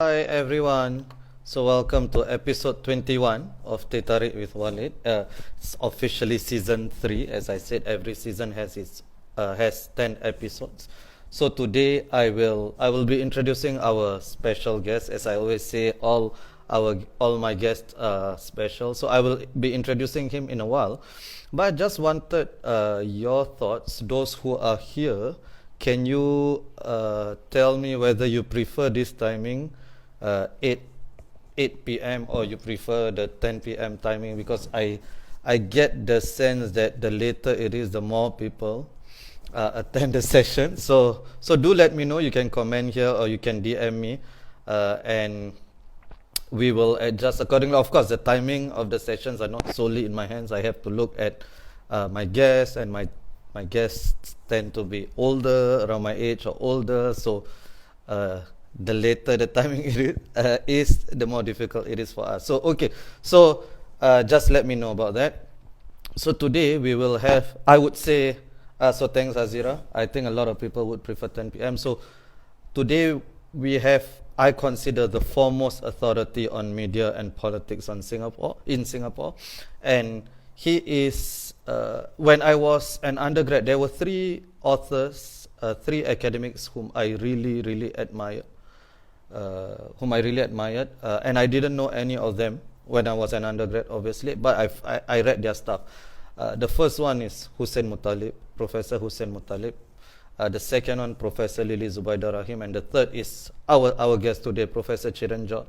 Hi everyone. So welcome to episode 21 of Teh Tarik with Walid. It's officially season 3. As I said, every season has 10 episodes. So today I will be introducing our special guest. As I always say, all my guests are special. So I will be introducing him in a while. But I just wanted your thoughts, those who are here. Can you tell me whether you prefer this timing, 8 p.m. or you prefer the 10 p.m. timing? Because I get the sense that the later it is, the more people attend the session. So do let me know. You can comment here or you can DM me, and we will adjust accordingly. Of course, the timing of the sessions are not solely in my hands. I have to look at my guests, and my guests tend to be older, around my age or older. So the later the timing is, the more difficult it is for us. So okay, so just let me know about that. So today we will have, I would say, so thanks Azira. I think a lot of people would prefer 10 p.m. So today we have, I consider, the foremost authority on media and politics in Singapore, and he is. When I was an undergrad, there were three authors, three academics whom I really admired, and I didn't know any of them when I was an undergrad, obviously, but I read their stuff. The first one is Professor Hussein Muttalib. The second one, Professor Lily Zubaida Rahim, and the third is our guest today, Professor Cherian.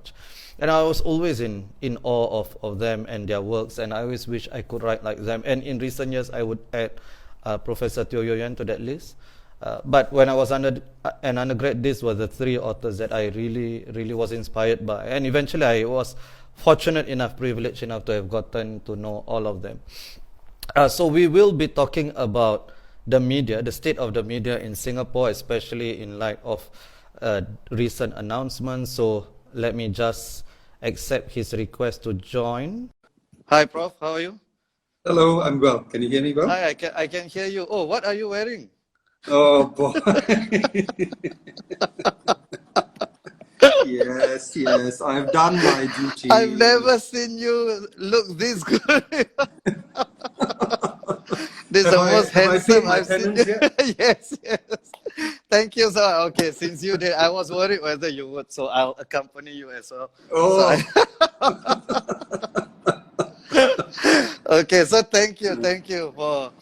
And I was always in awe of them and their works, and I always wish I could write like them. And in recent years, I would add Professor Teo Yoyan to that list. But when I was an undergrad, these were the three authors that I really was inspired by. And eventually, I was privileged enough to have gotten to know all of them. So we will be talking about the media, the state of the media in Singapore, especially in light of recent announcements. So let me just accept his request to join. Hi, Prof. How are you? Hello, I'm well. Can you hear me well? Hi, I can hear you. Oh, what are you wearing? Oh boy. Yes, I've done my duty. I've never seen you look this good. This is the most handsome I've seen you. Yes. Thank you, sir. Okay, since you did, I was worried whether you would, so I'll accompany you as well. Oh. Okay, so thank you for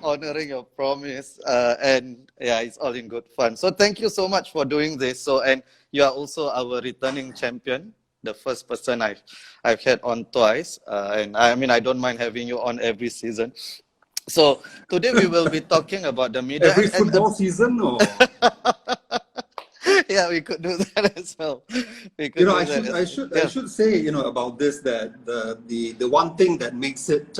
honoring your promise, and yeah, it's all in good fun. So thank you so much for doing this. So, and you are also our returning champion, the first person I've had on twice, and I mean I don't mind having you on every season. So today we will be talking about the media. Every football season, or yeah, we could do that as well. I should say, about this, that the one thing that makes it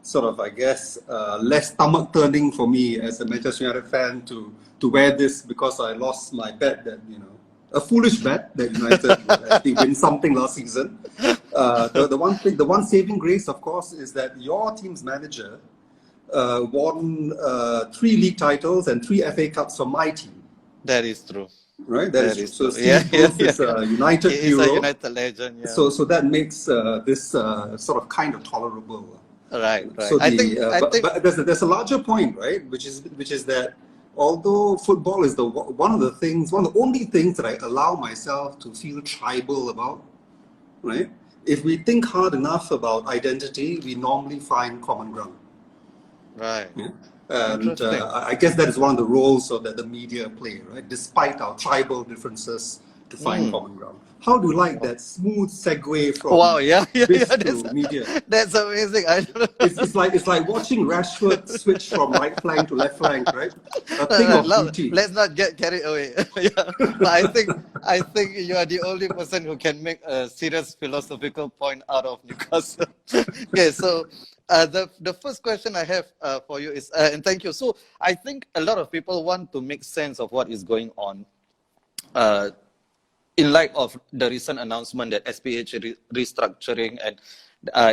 sort of, I guess, less stomach turning for me as a Manchester United fan to wear this, because I lost my bet that a foolish bet that United would actually win something last season. The one saving grace, of course, is that your team's manager won 3 league titles and 3 FA Cups for my team. That is true. Right, that is true. So Steve Bruce is a United hero. He's a United legend. Yeah. So that makes this sort of kind of tolerable. Right. So but there's a larger point, right? Which is that although football is one of the only things that I allow myself to feel tribal about, right? If we think hard enough about identity, we normally find common ground. Right. Yeah? And I guess that is one of the roles that the media play, right? Despite our tribal differences, to find common ground. How do you like that smooth segue from to media? That's amazing. I don't know. It's like watching Rashford switch from right flank to left flank, right? A thing of beauty. Let's not get carried away. But I think you are the only person who can make a serious philosophical point out of Newcastle. Okay, so the first question I have for you is, and thank you. So I think a lot of people want to make sense of what is going on. In light of the recent announcement that SPH restructuring and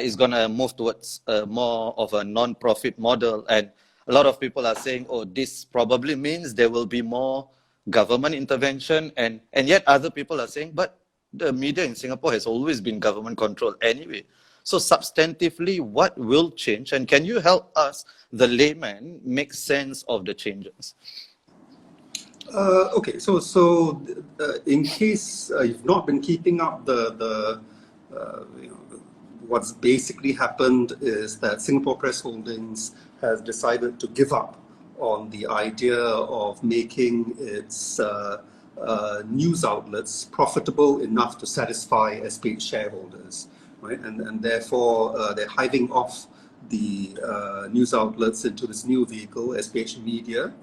is going to move towards more of a non-profit model, and a lot of people are saying, oh, this probably means there will be more government intervention, and yet other people are saying, but the media in Singapore has always been government controlled anyway. So substantively, what will change? And can you help us, the layman, make sense of the changes? Okay, so in case you've not been keeping up what's basically happened is that Singapore Press Holdings has decided to give up on the idea of making its news outlets profitable enough to satisfy SPH shareholders, right? And therefore they're hiving off the news outlets into this new vehicle, SPH Media,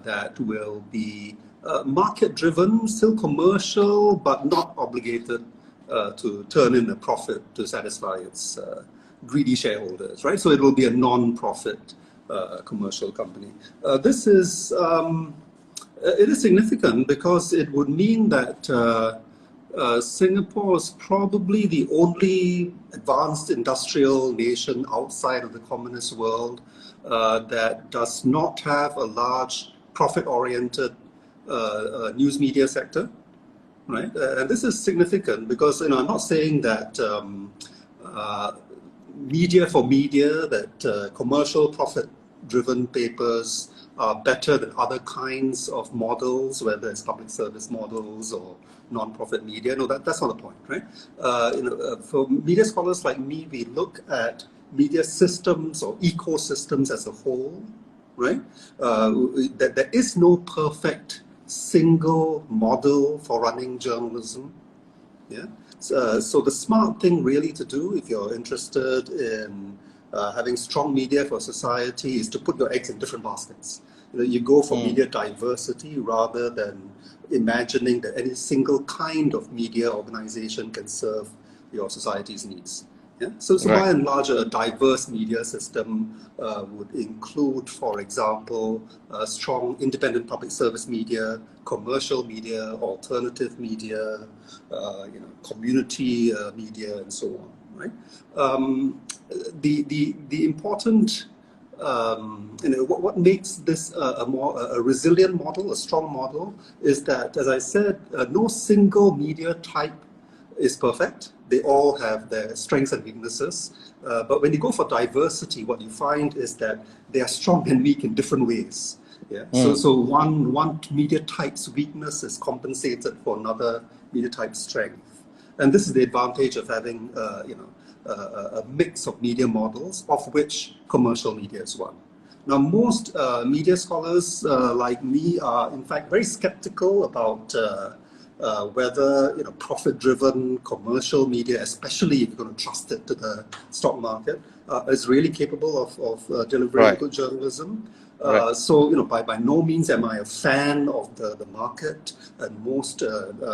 that will be market-driven, still commercial, but not obligated to turn in a profit to satisfy its greedy shareholders, right? So it will be a non-profit commercial company. This is it is significant because it would mean that Singapore is probably the only advanced industrial nation outside of the communist world that does not have a large profit-oriented news media sector, right? And this is significant because I'm not saying that media for media, that commercial profit-driven papers are better than other kinds of models, whether it's public service models or non-profit media. No, that's not the point, right? For media scholars like me, we look at media systems or ecosystems as a whole, right? That there is no perfect single model for running journalism. Yeah. So the smart thing really to do, if you're interested in having strong media for society, is to put your eggs in different baskets. You go for media diversity rather than imagining that any single kind of media organization can serve your society's needs. Yeah? So right. By and large, a diverse media system would include, for example, strong independent public service media, commercial media, alternative media, community media, and so on. Right? The important what makes this a resilient model, a strong model, is that, as I said, no single media type is perfect. They all have their strengths and weaknesses. But when you go for diversity, what you find is that they are strong and weak in different ways. Yeah. So one media type's weakness is compensated for another media type's strength. And this is the advantage of having a mix of media models, of which commercial media is one. Now, most media scholars like me are, in fact, very skeptical about whether profit-driven commercial media, especially if you're going to trust it to the stock market, is really capable of delivering good journalism. So, by no means am I a fan of the market, and most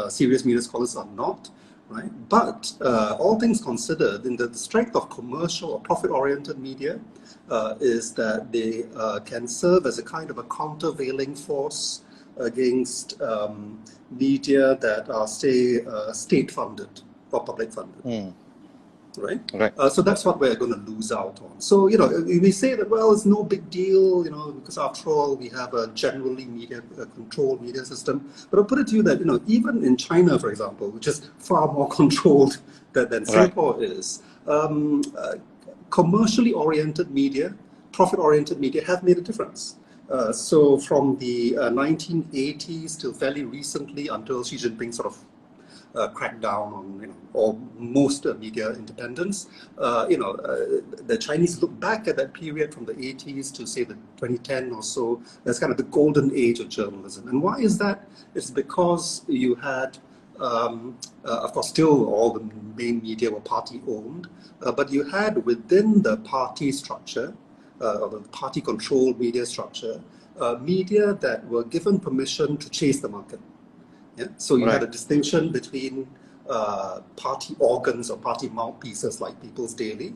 serious media scholars are not. Right? But all things considered, in the strength of commercial or profit-oriented media is that they can serve as a kind of a countervailing force against media that are, say, state-funded or public-funded. Right? So that's what we're going to lose out on. So, we say that, well, it's no big deal, because after all, we have a generally controlled media system. But I'll put it to you that, even in China, for example, which is far more controlled than Singapore is, commercially oriented media, profit-oriented media have made a difference. So from the 1980s till fairly recently, until Xi Jinping sort of crack down on or most media independence. The Chinese look back at that period from the 80s to say the 2010 or so as kind of the golden age of journalism. And why is that? It's because you had, of course, still all the main media were party owned, but you had within the party structure, or the party controlled media structure, media that were given permission to chase the market. Yeah? So you had a distinction between party organs or party mouthpieces like People's Daily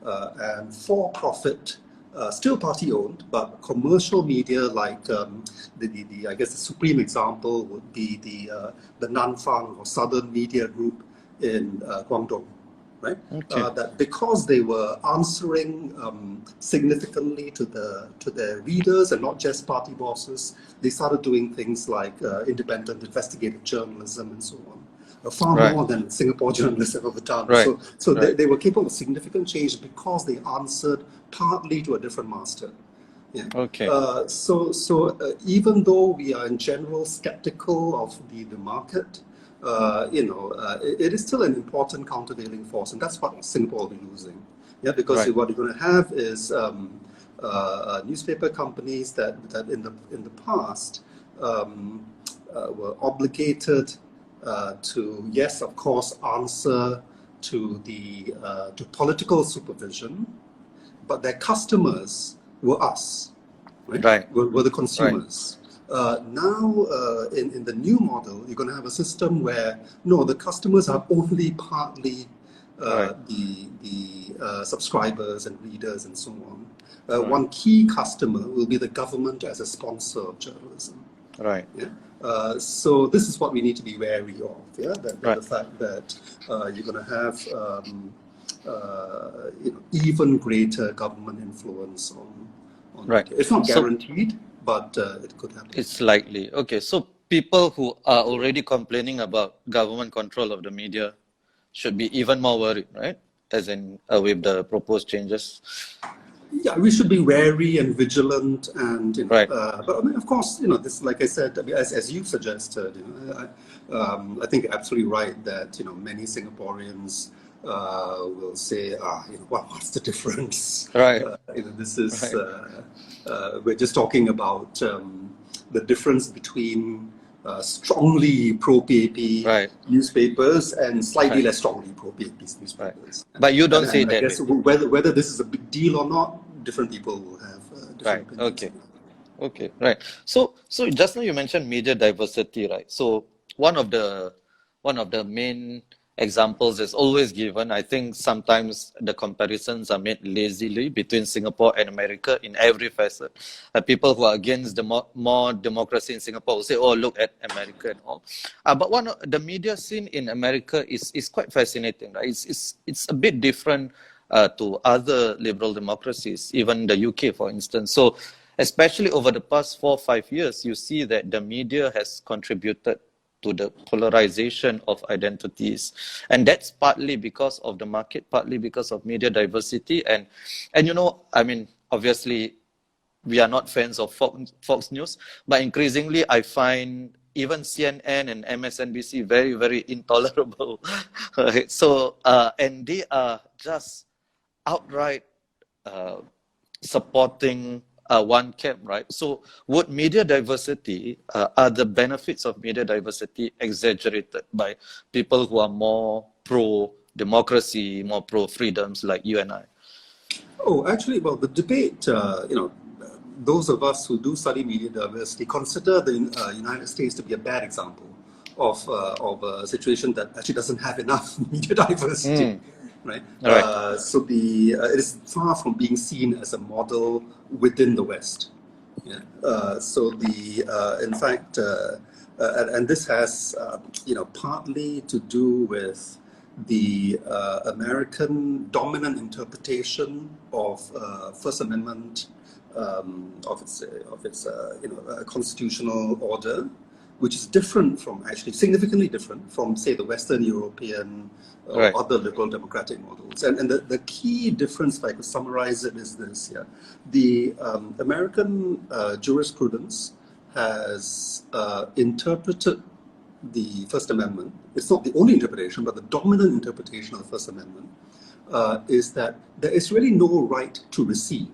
and for-profit, still party-owned, but commercial media like I guess the supreme example would be the Nanfang or Southern Media Group in Guangdong. right? Okay. That because they were answering significantly to their readers and not just party bosses, they started doing things like independent investigative journalism and so on. Far Right. more than Singapore journalists have ever done. Right. So Right. they were capable of significant change because they answered partly to a different master. Yeah. Okay. Even though we are in general skeptical of the market, it is still an important countervailing force, and that's what Singapore will be losing. Yeah, because Right. what you're going to have is newspaper companies that in the past were obligated to, yes, of course, answer to the to political supervision, but their customers were us, right? Right. Were the consumers. Now, in the new model, you're going to have a system where, no, the customers are only partly the subscribers and readers and so on. One key customer will be the government as a sponsor of journalism. Right. Yeah. So this is what we need to be wary of. Yeah, the fact that you're going to have even greater government influence on Right. media. It's not guaranteed, but it could happen. It's likely. Okay, so people who are already complaining about government control of the media should be even more worried, right? As in with the proposed changes. Yeah, we should be wary and vigilant, and but I mean, of course, this, like I said, I mean, as you suggested, I think you're absolutely right that many Singaporeans will say, what's the difference? Right. This is we're just talking about the difference between strongly pro-PAP newspapers and slightly less strongly pro-PAP newspapers. Right. But you don't say that. I guess whether this is a big deal or not, different people will have different opinions. Okay. Right. So just now you mentioned media diversity, right? So one of the main examples is always given. I think sometimes the comparisons are made lazily between Singapore and America in every facet. People who are against the more democracy in Singapore will say, "Oh, look at America and all." But the media scene in America is quite fascinating, right? It's a bit different to other liberal democracies, even the UK, for instance. So, especially over the past 4 or 5 years, you see that the media has contributed to the polarization of identities, and that's partly because of the market, partly because of media diversity, and I mean, obviously we are not fans of Fox News, but increasingly I find even CNN and MSNBC very, very intolerable. Right? So and they are just outright supporting one camp, right? So would media diversity, are the benefits of media diversity exaggerated by people who are more pro-democracy, more pro-freedoms like you and I? Oh, actually, well, the debate, those of us who do study media diversity consider the United States to be a bad example of a situation that actually doesn't have enough media diversity. Right. So it is far from being seen as a model within the West. Yeah. In fact, and this has partly to do with the American dominant interpretation of First Amendment of its constitutional order, which is different from, actually significantly different from, say, the Western European or other liberal democratic models. And the key difference, if I could summarize it, is this. Yeah, the American jurisprudence has interpreted the First Amendment. It's not the only interpretation, but the dominant interpretation of the First Amendment is that there is really no right to receive.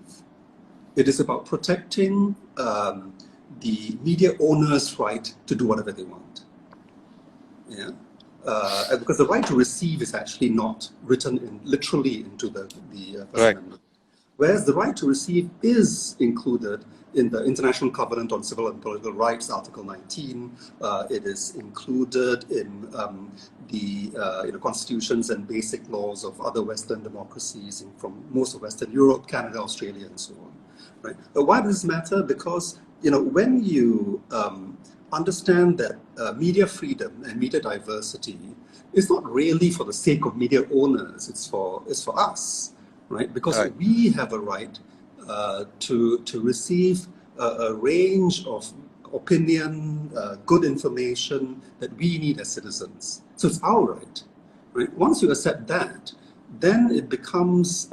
It is about protecting the media owner's right to do whatever they want. Yeah, because the right to receive is actually not written literally into the First Amendment, whereas the right to receive is included in the International Covenant on Civil and Political Rights, Article 19. It is included in the constitutions and basic laws of other Western democracies from most of Western Europe, Canada, Australia, and so on. Right? Why does this matter? Because when you understand that media freedom and media diversity is not really for the sake of media owners. It's for us, right? Because we have a right to receive a range of opinion, good information that we need as citizens. So it's our right, right? Once you accept that, then it becomes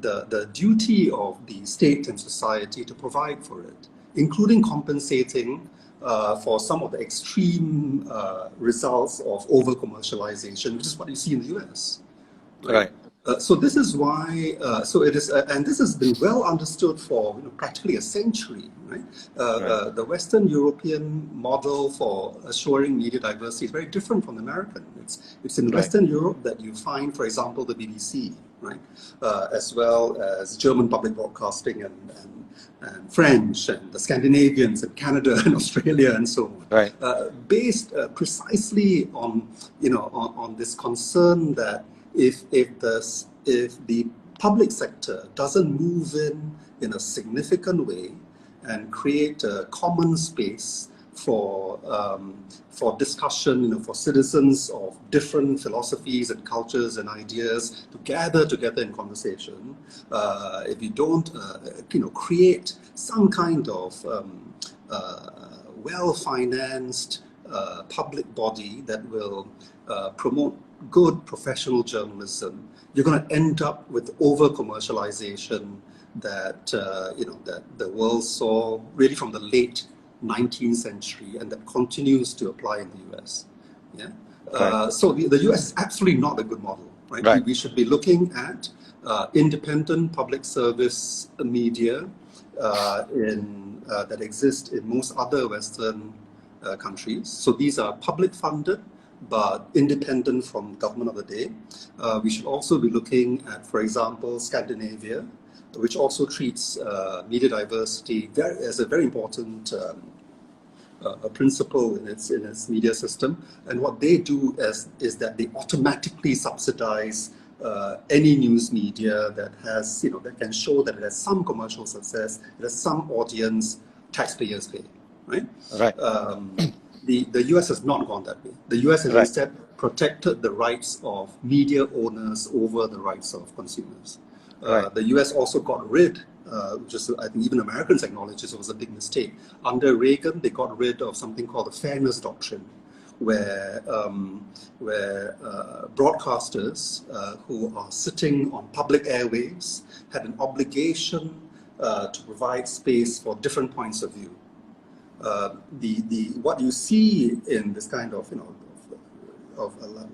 the duty of the state and society to provide for it, including compensating for some of the extreme results of over-commercialization, which is what you see in the US. Right. So this is why, so it is, and this has been well understood for practically a century, right? The Western European model for assuring media diversity is very different from the American. It's in Western Europe that you find, for example, the BBC, right? As well as German public broadcasting and French and the Scandinavians and Canada and Australia and so on. Right. Based precisely on, on this concern that if the public sector doesn't move in a significant way and create a common space for discussion, for citizens of different philosophies and cultures and ideas to gather together in conversation, if you don't, create some kind of well-financed public body that will promote good professional journalism, you're going to end up with over-commercialization that that the world saw really from the late 19th century and that continues to apply in the US. So the US is absolutely not a good model, right? We should be looking at independent public service media that exist in most other Western countries. So these are public funded but independent from government of the day. We should also be looking at, for example, Scandinavia, which also treats media diversity as a very important a principle in its media system. And what they do is that they automatically subsidize any news media that has, that can show that it has some commercial success, it has some audience, taxpayers pay, right? Right. The US has not gone that way. The US has instead protected the rights of media owners over the rights of consumers. The US also got rid, which is, I think even Americans acknowledge this was a big mistake. Under Reagan, they got rid of something called the Fairness Doctrine, where broadcasters who are sitting on public airwaves had an obligation to provide space for different points of view. What you see in this kind of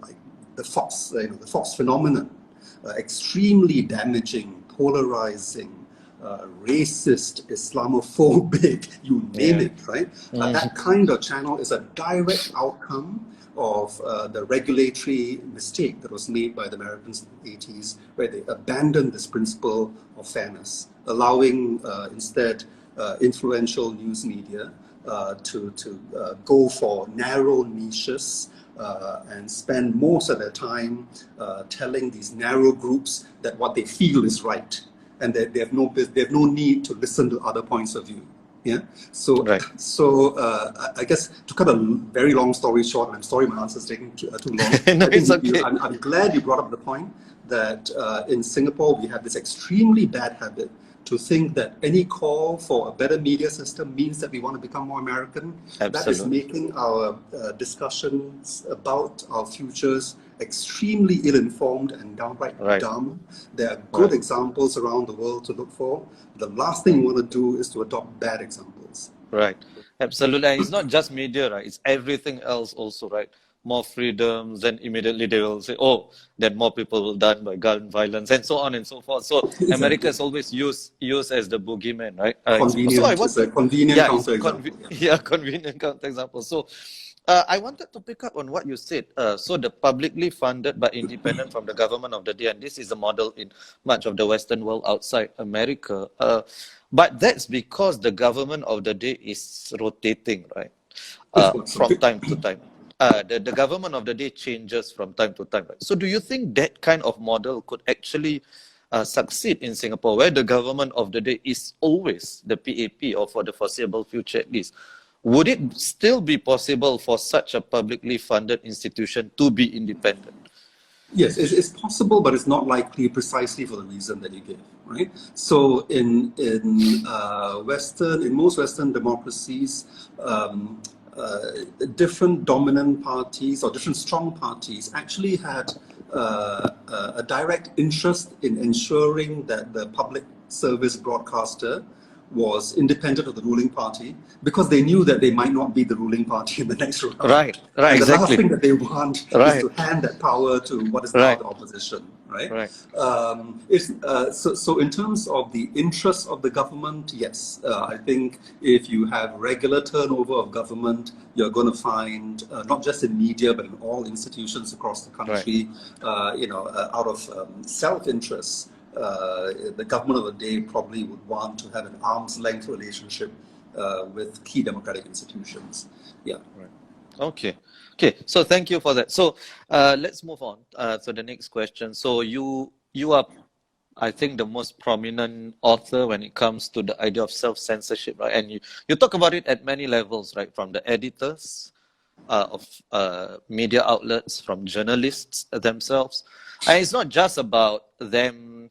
like the Fox phenomenon, extremely damaging, polarizing, racist, Islamophobic, you name it, right? That kind of channel is a direct outcome of the regulatory mistake that was made by the Americans in the 80s, where they abandoned this principle of fairness, allowing instead influential news media to go for narrow niches and spend most of their time telling these narrow groups that what they feel is right, and that they have no need to listen to other points of view. So I guess to cut a very long story short, and I'm sorry my answer is taking too long. No, it's okay. I'm glad you brought up the point that in Singapore we have this extremely bad habit to think that any call for a better media system means that we want to become more American. Absolutely. That is making our discussions about our futures extremely ill-informed and downright dumb. There are good examples around the world to look for. The last thing we want to do is to adopt bad examples. Right. Absolutely. And it's not just media, right? It's everything else also, right? More freedoms, then immediately they will say, oh, then more people will die by gun violence, and so on and so forth. So Exactly. America is always used as the boogeyman, right? Convenient. It's a convenient counterexample. Convenient counterexample. So I wanted to pick up on what you said. So the publicly funded but independent from the government of the day, and this is a model in much of the Western world outside America. But that's because the government of the day is rotating, right? From time to time. The government of the day changes from time to time. Right? So do you think that kind of model could actually succeed in Singapore, where the government of the day is always the PAP, or for the foreseeable future at least, would it still be possible for such a publicly funded institution to be independent? Yes, it's possible, but it's not likely precisely for the reason that you give, right? So in most Western democracies, different dominant parties or different strong parties actually had a direct interest in ensuring that the public service broadcaster was independent of the ruling party, because they knew that they might not be the ruling party in the next round. Right, And the last exactly. thing that they want is to hand that power to what is now the opposition, right? So in terms of the interests of the government, yes, I think if you have regular turnover of government, you're going to find, not just in media, but in all institutions across the country, out of self-interest, the government of the day probably would want to have an arm's length relationship with key democratic institutions. Yeah. Right. Okay. So thank you for that. So let's move on to the next question. So you are, I think, the most prominent author when it comes to the idea of self-censorship, right? And you talk about it at many levels, right? From the editors of media outlets, from journalists themselves. And it's not just about them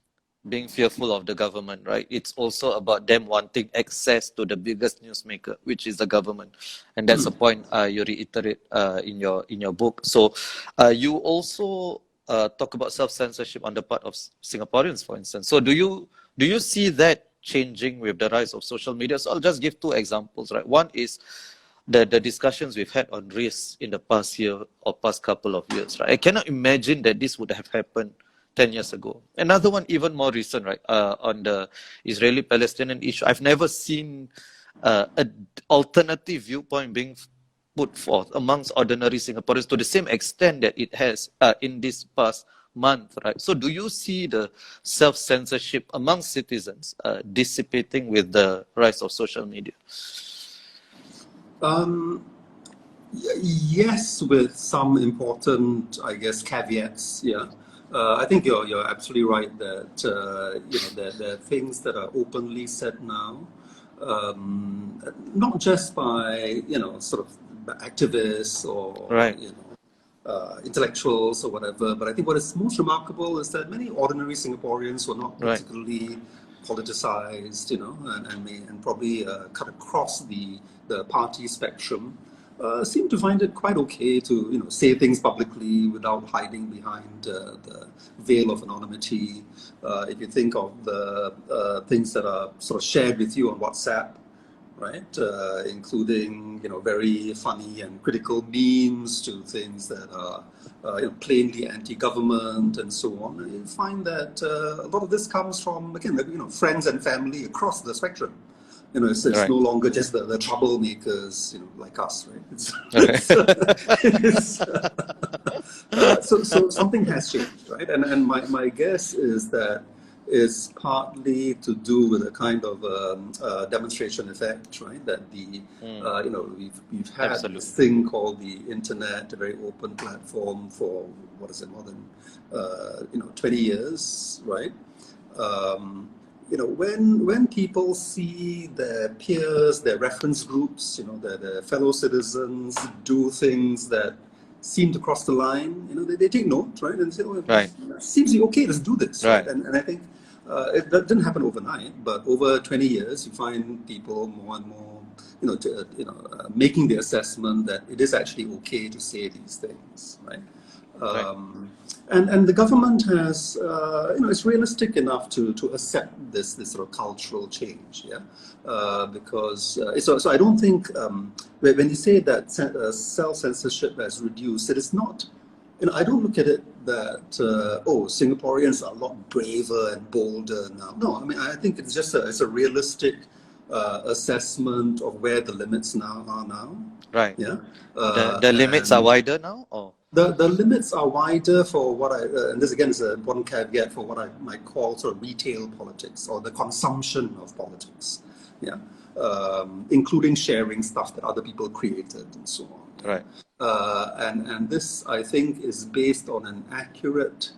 being fearful of the government, right? It's also about them wanting access to the biggest newsmaker, which is the government, and that's a point you reiterate in your book. So you also talk about self-censorship on the part of Singaporeans, for instance. So do you see that changing with the rise of social media? So I'll just give two examples, right? One is the discussions we've had on race in the past year or past couple of years, right? I cannot imagine that this would have happened 10 years ago. Another one, even more recent, right, on the Israeli-Palestinian issue. I've never seen an alternative viewpoint being put forth amongst ordinary Singaporeans to the same extent that it has in this past month, right? So do you see the self-censorship amongst citizens dissipating with the rise of social media? Yes, with some important, I guess, caveats, yeah. I think you're absolutely right that there are things that are openly said now, not just by sort of activists or intellectuals or whatever, but I think what is most remarkable is that many ordinary Singaporeans who are not particularly politicized, and probably cut across the party spectrum, seem to find it quite okay to say things publicly without hiding behind the veil of anonymity. If you think of the things that are sort of shared with you on WhatsApp, right, including very funny and critical memes to things that are plainly anti-government and so on, you find that a lot of this comes from, again, friends and family across the spectrum. It's no longer just the troublemakers, like us, right? So something has changed, right? And my guess is that is partly to do with a kind of demonstration effect, right? That we've had this thing called the internet, a very open platform for more than 20 years, right? When people see their peers, their reference groups, their fellow citizens do things that seem to cross the line, they take note, right? And say, it seems okay, let's do this, right? And I think that didn't happen overnight, but over 20 years, you find people more and more, making the assessment that it is actually okay to say these things, right? And the government has, it's realistic enough to accept this sort of cultural change, because so I don't think when you say that self-censorship has reduced, it is not. I don't look at it that Singaporeans are a lot braver and bolder now. No, I mean I think it's just it's a realistic assessment of where the limits now are now. Right. Yeah. The limits are wider now, or? The limits are wider for what and this again is an important caveat for what I might call sort of retail politics or the consumption of politics, including sharing stuff that other people created and so on. Right. And this, I think, is based on an accurate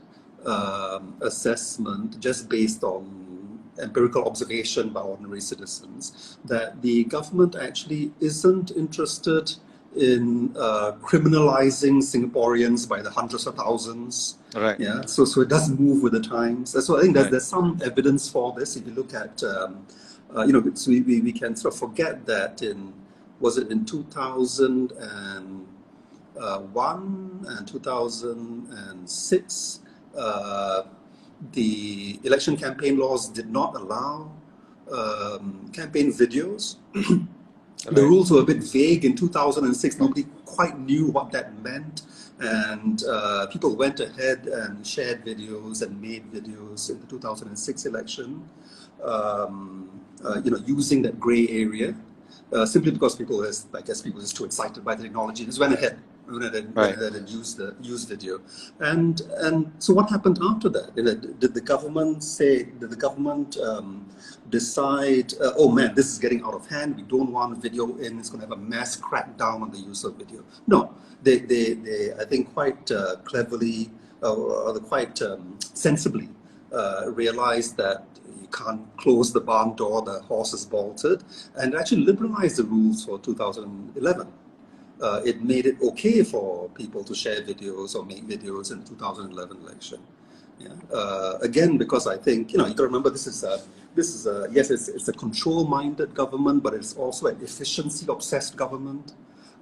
assessment, just based on empirical observation by ordinary citizens, that the government actually isn't interested in criminalizing Singaporeans by the hundreds of thousands. Right. Yeah, so it doesn't move with the times. So I think there's some evidence for this. If you look at, so we can sort of forget that was it in 2001 and 2006, the election campaign laws did not allow campaign videos. The rules were a bit vague in 2006. Nobody quite knew what that meant. And people went ahead and shared videos and made videos in the 2006 election, using that gray area, simply because people were just too excited by the technology. Just went ahead and used video. And so what happened after that? Did the government decide, oh man, this is getting out of hand, we don't want video in, it's going to have a mass crackdown on the use of video? No, they I think quite cleverly or quite sensibly realized that you can't close the barn door, the horse is bolted, and actually liberalized the rules for 2011. It made it okay for people to share videos or make videos in the 2011 election. Yeah. Again, because I think, you got to remember, this is yes, it's a control-minded government, but it's also an efficiency-obsessed government.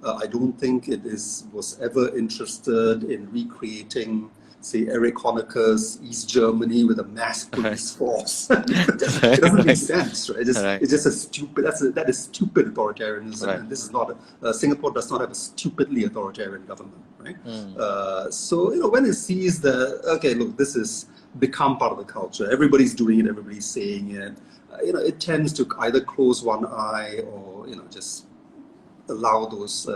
I don't think it was ever interested in recreating, say, Erich Honecker's East Germany with a mass police force. It doesn't make sense, right? It's just a stupid. That is stupid authoritarianism, and this is not. Singapore does not have a stupidly authoritarian government, right? So when it sees look, this is become part of the culture. Everybody's doing it. Everybody's saying it. It tends to either close one eye or just allow those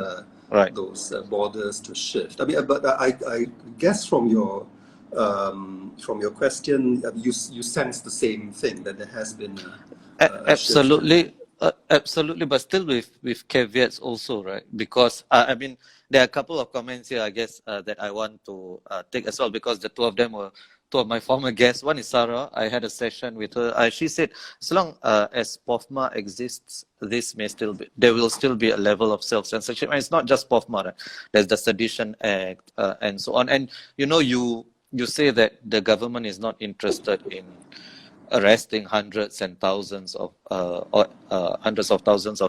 borders to shift. I mean, but I guess from your question, you sense the same thing, that there has been absolutely, absolutely, but still with caveats also, right? Because I mean, there are a couple of comments here, I guess, that I want to take as well, because the two of them were two of my former guests. One is Sarah. I had a session with her. She said, as long as POFMA exists, there will still be a level of self-censorship. And it's not just POFMA, right? There's the Sedition Act and so on. And you say that the government is not interested in arresting hundreds of thousands of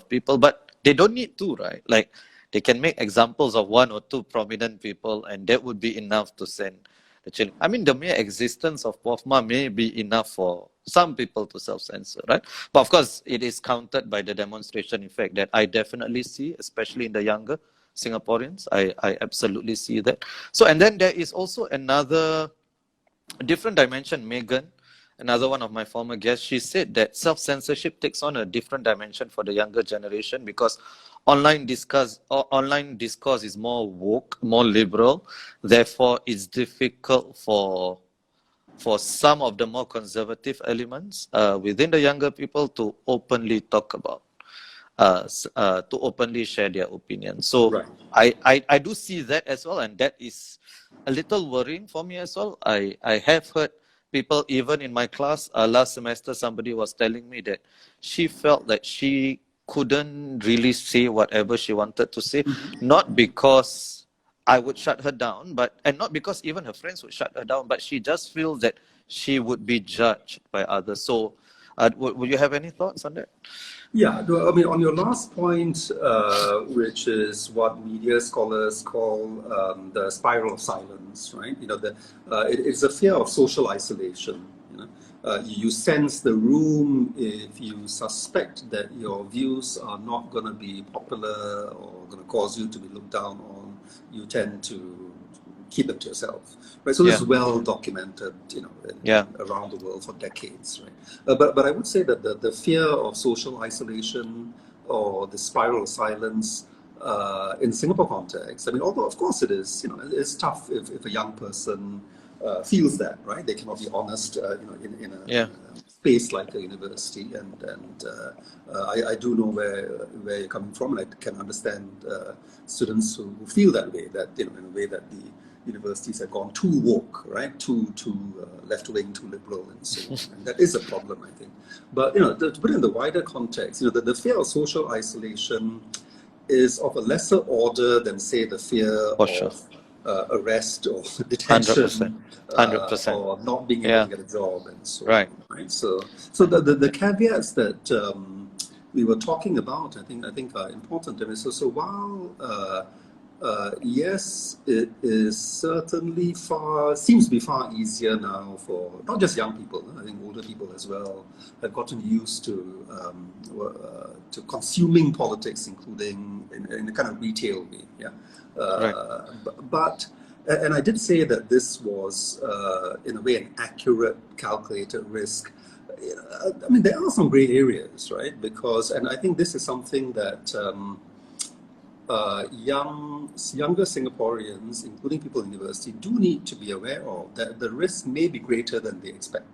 people, but they don't need to, right? Like, they can make examples of one or two prominent people, and that would be enough to send the children. I mean, the mere existence of POFMA may be enough for some people to self-censor, right? But of course, it is countered by the demonstration effect that I definitely see, especially in the younger Singaporeans. I absolutely see that. So, and then there is also another different dimension. Megan, another one of my former guests, she said that self-censorship takes on a different dimension for the younger generation because online discourse is more woke, more liberal. Therefore, it's difficult for some of the more conservative elements within the younger people to openly talk about, to openly share their opinions. So I do see that as well, and that is a little worrying for me as well. I have heard people, even in my class last semester, somebody was telling me that she felt that she couldn't really say whatever she wanted to say, not because I would shut her down, and not because even her friends would shut her down, but she just feels that she would be judged by others. So would you have any thoughts on that? Yeah, I mean, on your last point, which is what media scholars call the spiral of silence, right? It's a fear of social isolation. You sense the room if you suspect that your views are not going to be popular or going to cause you to be looked down on. You tend to keep it to yourself, right? So this is well documented, around the world for decades, right? But I would say that the fear of social isolation or the spiral of silence in Singapore context, I mean, although of course it is, it's tough if a young person feels that, right? They cannot be honest, in a space like a university, and I do know where you're coming from, and I can understand students who feel that way, that in a way that universities have gone too woke, right? Too left-wing, too liberal, and so on. And that is a problem, I think. But to put it in the wider context, the fear of social isolation is of a lesser order than, say, the fear of arrest or detention, 100%. or not being able to get a job, and so right. on. Right. So the caveats that we were talking about, I think are important. I mean, so while yes, it is certainly seems to be far easier now for not just young people. I think older people as well have gotten used to consuming politics, including in a kind of retail way. Yeah, but and I did say that this was in a way an accurate, calculated risk. I mean, there are some gray areas, right? And I think this is something that younger Singaporeans, including people in university, do need to be aware of, that the risk may be greater than they expect.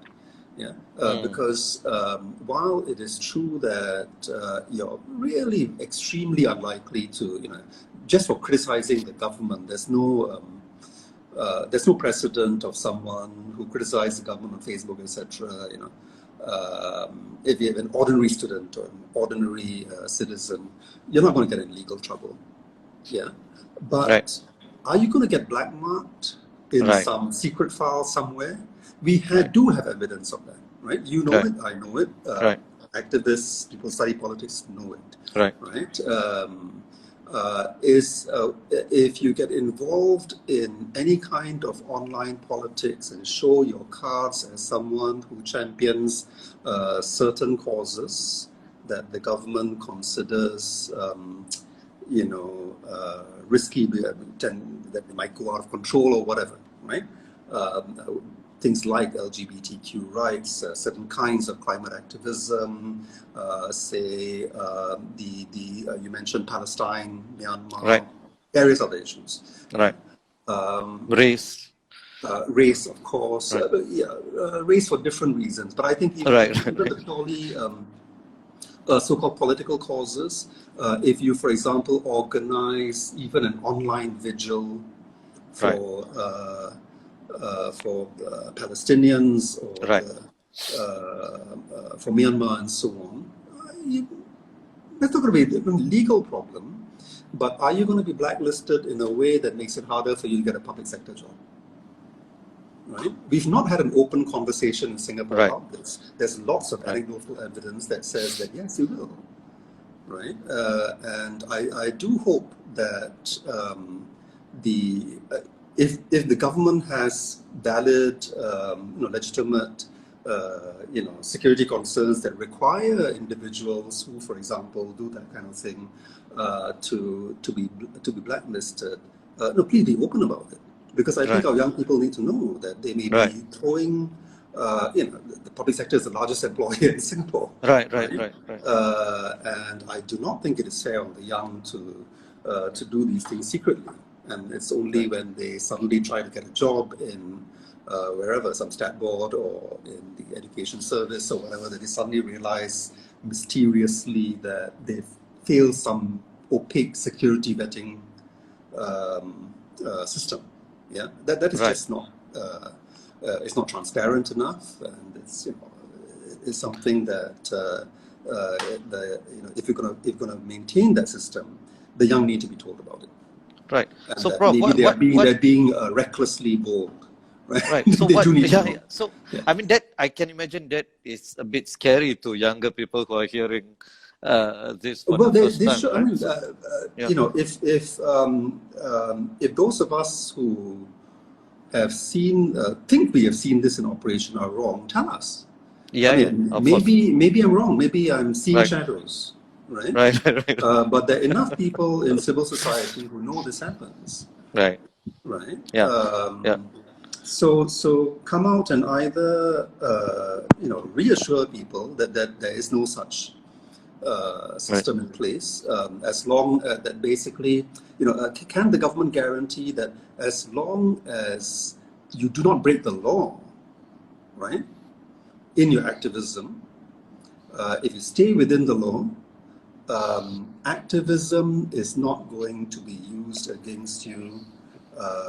Yeah, because while it is true that you're really extremely unlikely to, just for criticizing the government, there's no precedent of someone who criticized the government on Facebook, etc. If you're an ordinary student or an ordinary citizen, you're not going to get in legal trouble. Yeah, but are you going to get black marked in some secret file somewhere? We do have evidence of that, right? You know it, I know it. Activists, people who study politics know it. Right. If you get involved in any kind of online politics and show your cards as someone who champions certain causes that the government considers, risky, that they might go out of control or whatever, right? Things like LGBTQ rights, certain kinds of climate activism, say you mentioned Palestine, Myanmar, various other issues. Race. Race, of course. Race for different reasons. But I think even the purely so-called political causes, if you, for example, organize even an online vigil for Palestinians or for Myanmar and so on, that's not going to be a legal problem, but are you going to be blacklisted in a way that makes it harder for you to get a public sector job? Right? We've not had an open conversation in Singapore about this. There's lots of anecdotal evidence that says that yes, you will. Right? And I do hope that if the government has valid, legitimate, security concerns that require individuals who, for example, do that kind of thing to be blacklisted, please be open about it. Because I think our young people need to know that they may be throwing, the public sector is the largest employer in Singapore. Right. And I do not think it is fair on the young to do these things secretly. And it's only when they suddenly try to get a job in wherever, some stat board or in the education service or whatever, that they suddenly realize mysteriously that they've failed some opaque security vetting system. Yeah, that is just not. It's not transparent enough, and it's it's something that if you're gonna maintain that system, the young need to be told about it. Right. And so, Prof, they're being recklessly bold. Right. So So I mean, that I can imagine that is a bit scary to younger people who are hearing this. Well, they should. I mean, if those of us who have seen, think we have seen this in operation are wrong, tell us. Maybe I'm wrong. Maybe I'm seeing shadows. Right. But there are enough people in civil society who know this happens. Right. So come out and either reassure people that there is no such system in place, as long that basically can the government guarantee that as long as you do not break the law, right, in your activism, if you stay within the law, activism is not going to be used against you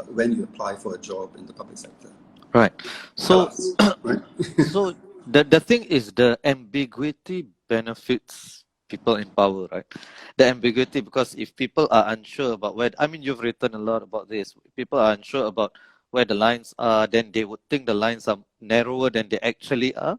when you apply for a job in the public sector. Right. So, Right? so the thing is, the ambiguity benefits people in power, right? The ambiguity, because if people are unsure about where, I mean, you've written a lot about this. People are unsure about where the lines are, then they would think the lines are narrower than they actually are.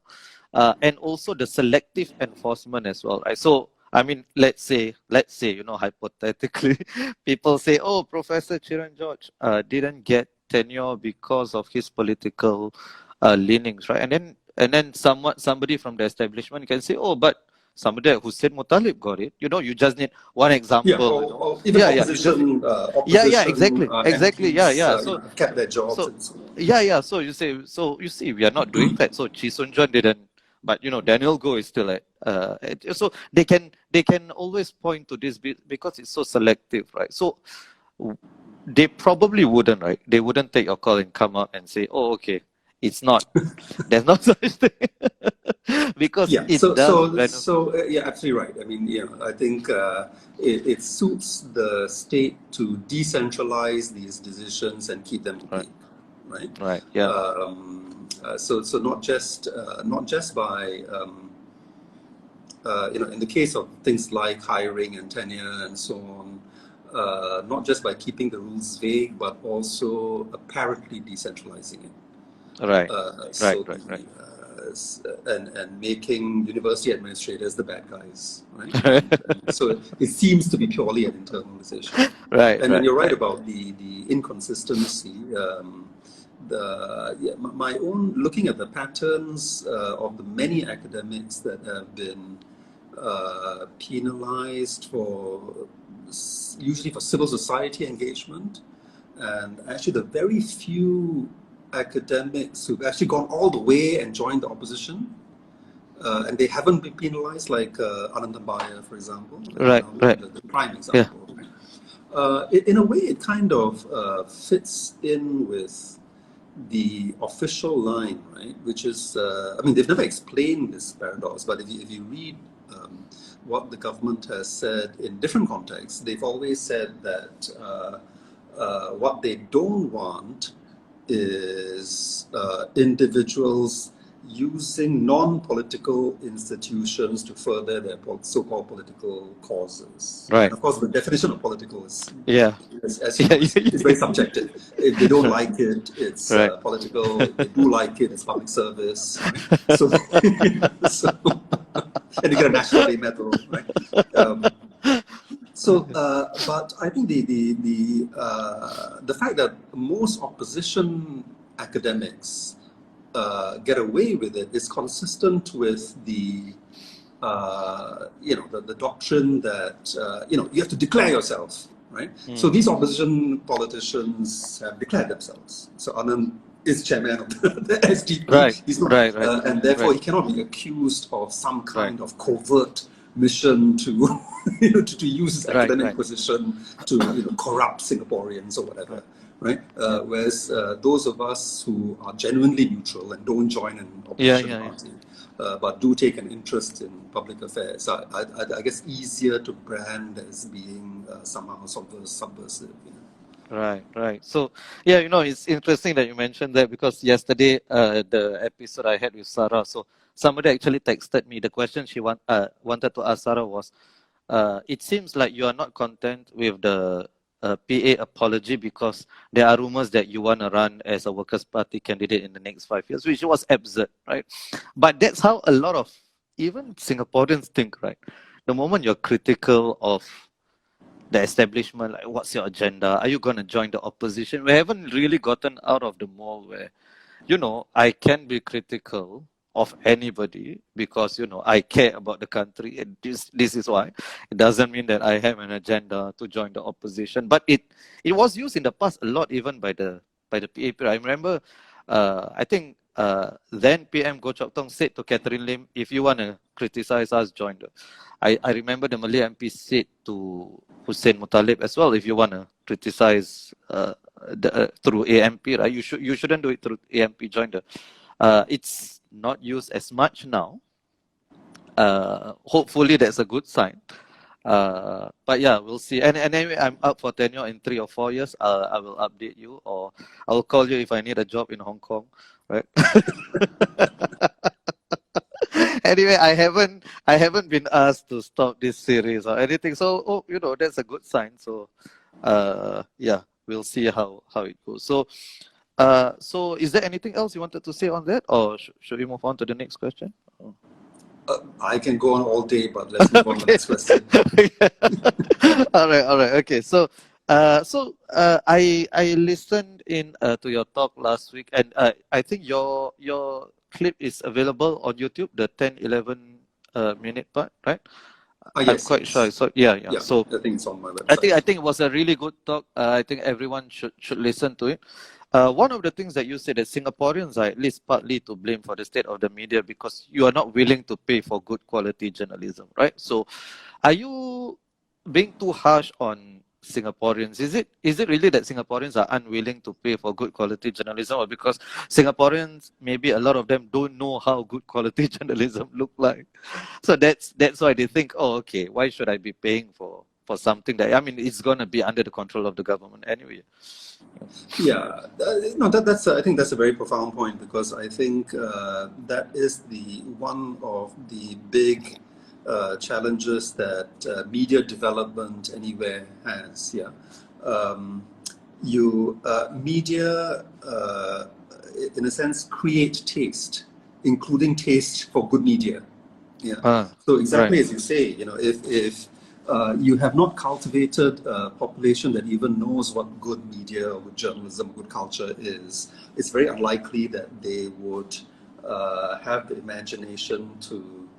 And also the selective enforcement as well, right? So, I mean, let's say, hypothetically, people say, oh, Professor Cherian George didn't get tenure because of his political leanings, right? And then somebody from the establishment can say, oh, but somebody like Hussein Muttalib got it. You just need one example. Or even opposition, exactly. MPs, So kept their jobs and so on. So you see, we are not doing that. So Chee Soon Juan didn't, but Daniel Goh is still so they can always point to this because it's so selective, right? So they probably wouldn't, right? They wouldn't take your call and come out and say, oh, okay, it's not. There's no such thing. Because absolutely right. I mean, I think it suits the state to decentralize these decisions and keep them opaque, right? Right. Yeah. So not just by in the case of things like hiring and tenure and so on, not just by keeping the rules vague, but also apparently decentralizing it. Right. Right. And making university administrators the bad guys, right? So it seems to be purely an internalization. Right. And you're right about the inconsistency. My own looking at the patterns of the many academics that have been penalized usually for civil society engagement, and actually the very few academics who've actually gone all the way and joined the opposition, and they haven't been penalized, like Anandambaya, for example. Right. The prime example. Yeah. Right? In a way, it kind of fits in with the official line, right? Which is, they've never explained this paradox, but if you read what the government has said in different contexts, they've always said that what they don't want is individuals using non-political institutions to further their so-called political causes. Right. And of course, the definition of political is very subjective. If they don't like it, it's political. If they do like it, it's public service. Right? So, and you get a National Day medal, right? But I think the fact that most opposition academics get away with it is consistent with the doctrine that you have to declare yourself, right? So these opposition politicians have declared themselves. So Anand is chairman of the SDP. Right. He's not, and therefore he cannot be accused of some kind of covert mission to to use his academic position to corrupt Singaporeans or whatever. Right. Whereas those of us who are genuinely neutral and don't join an opposition party, but do take an interest in public affairs, I guess easier to brand as being somehow subversive. Right. So, it's interesting that you mentioned that, because yesterday, the episode I had with Sarah, so somebody actually texted me. The question she wanted to ask Sarah was, it seems like you are not content with the PA apology because there are rumors that you want to run as a Workers' Party candidate in the next 5 years, which was absurd, right? But that's how a lot of even Singaporeans think, right? The moment you're critical of the establishment, like, what's your agenda? Are you going to join the opposition? We haven't really gotten out of the mold where, I can be critical of anybody because, I care about the country. And this is why. It doesn't mean that I have an agenda to join the opposition. But it was used in the past a lot, even by the PAP. I remember, I think then PM Goh Chok Tong said to Catherine Lim, if you want to criticize us, join the... I remember the Malay MP said to Hussein Muttalib as well, if you want to criticize through AMP, right? You shouldn't do it through AMP, join the... it's not used as much now. Hopefully that's a good sign. But yeah, we'll see. And anyway, I'm up for tenure in 3 or 4 years. I will update you, or I'll call you if I need a job in Hong Kong, right? Anyway, I haven't been asked to stop this series or anything. So, that's a good sign. So, yeah, we'll see how it goes. So is there anything else you wanted to say on that, or should we move on to the next question? I can go on all day, but let's move on to the next question. All right. Okay. So, I listened in to your talk last week, and I think your clip is available on YouTube, the 10-11 minute part, right? Yes, I'm quite sure. So yeah. So I think it's on my website. I think it was a really good talk. I think everyone should listen to it. One of the things that you said that Singaporeans are at least partly to blame for the state of the media because you are not willing to pay for good quality journalism, right? So, are you being too harsh on Singaporeans? Is it really that Singaporeans are unwilling to pay for good quality journalism, or because Singaporeans, maybe a lot of them don't know how good quality journalism look like? So that's why they think, oh, okay, why should I be paying for something that, I mean, it's going to be under the control of the government anyway? Yeah, that's I think that's a very profound point, because I think that is one of the big challenges that media development anywhere has. Yeah, media in a sense create taste, including taste for good media. Yeah. So exactly as you say, if you have not cultivated a population that even knows what good media or good journalism, good culture is, it's very unlikely that they would have the imagination to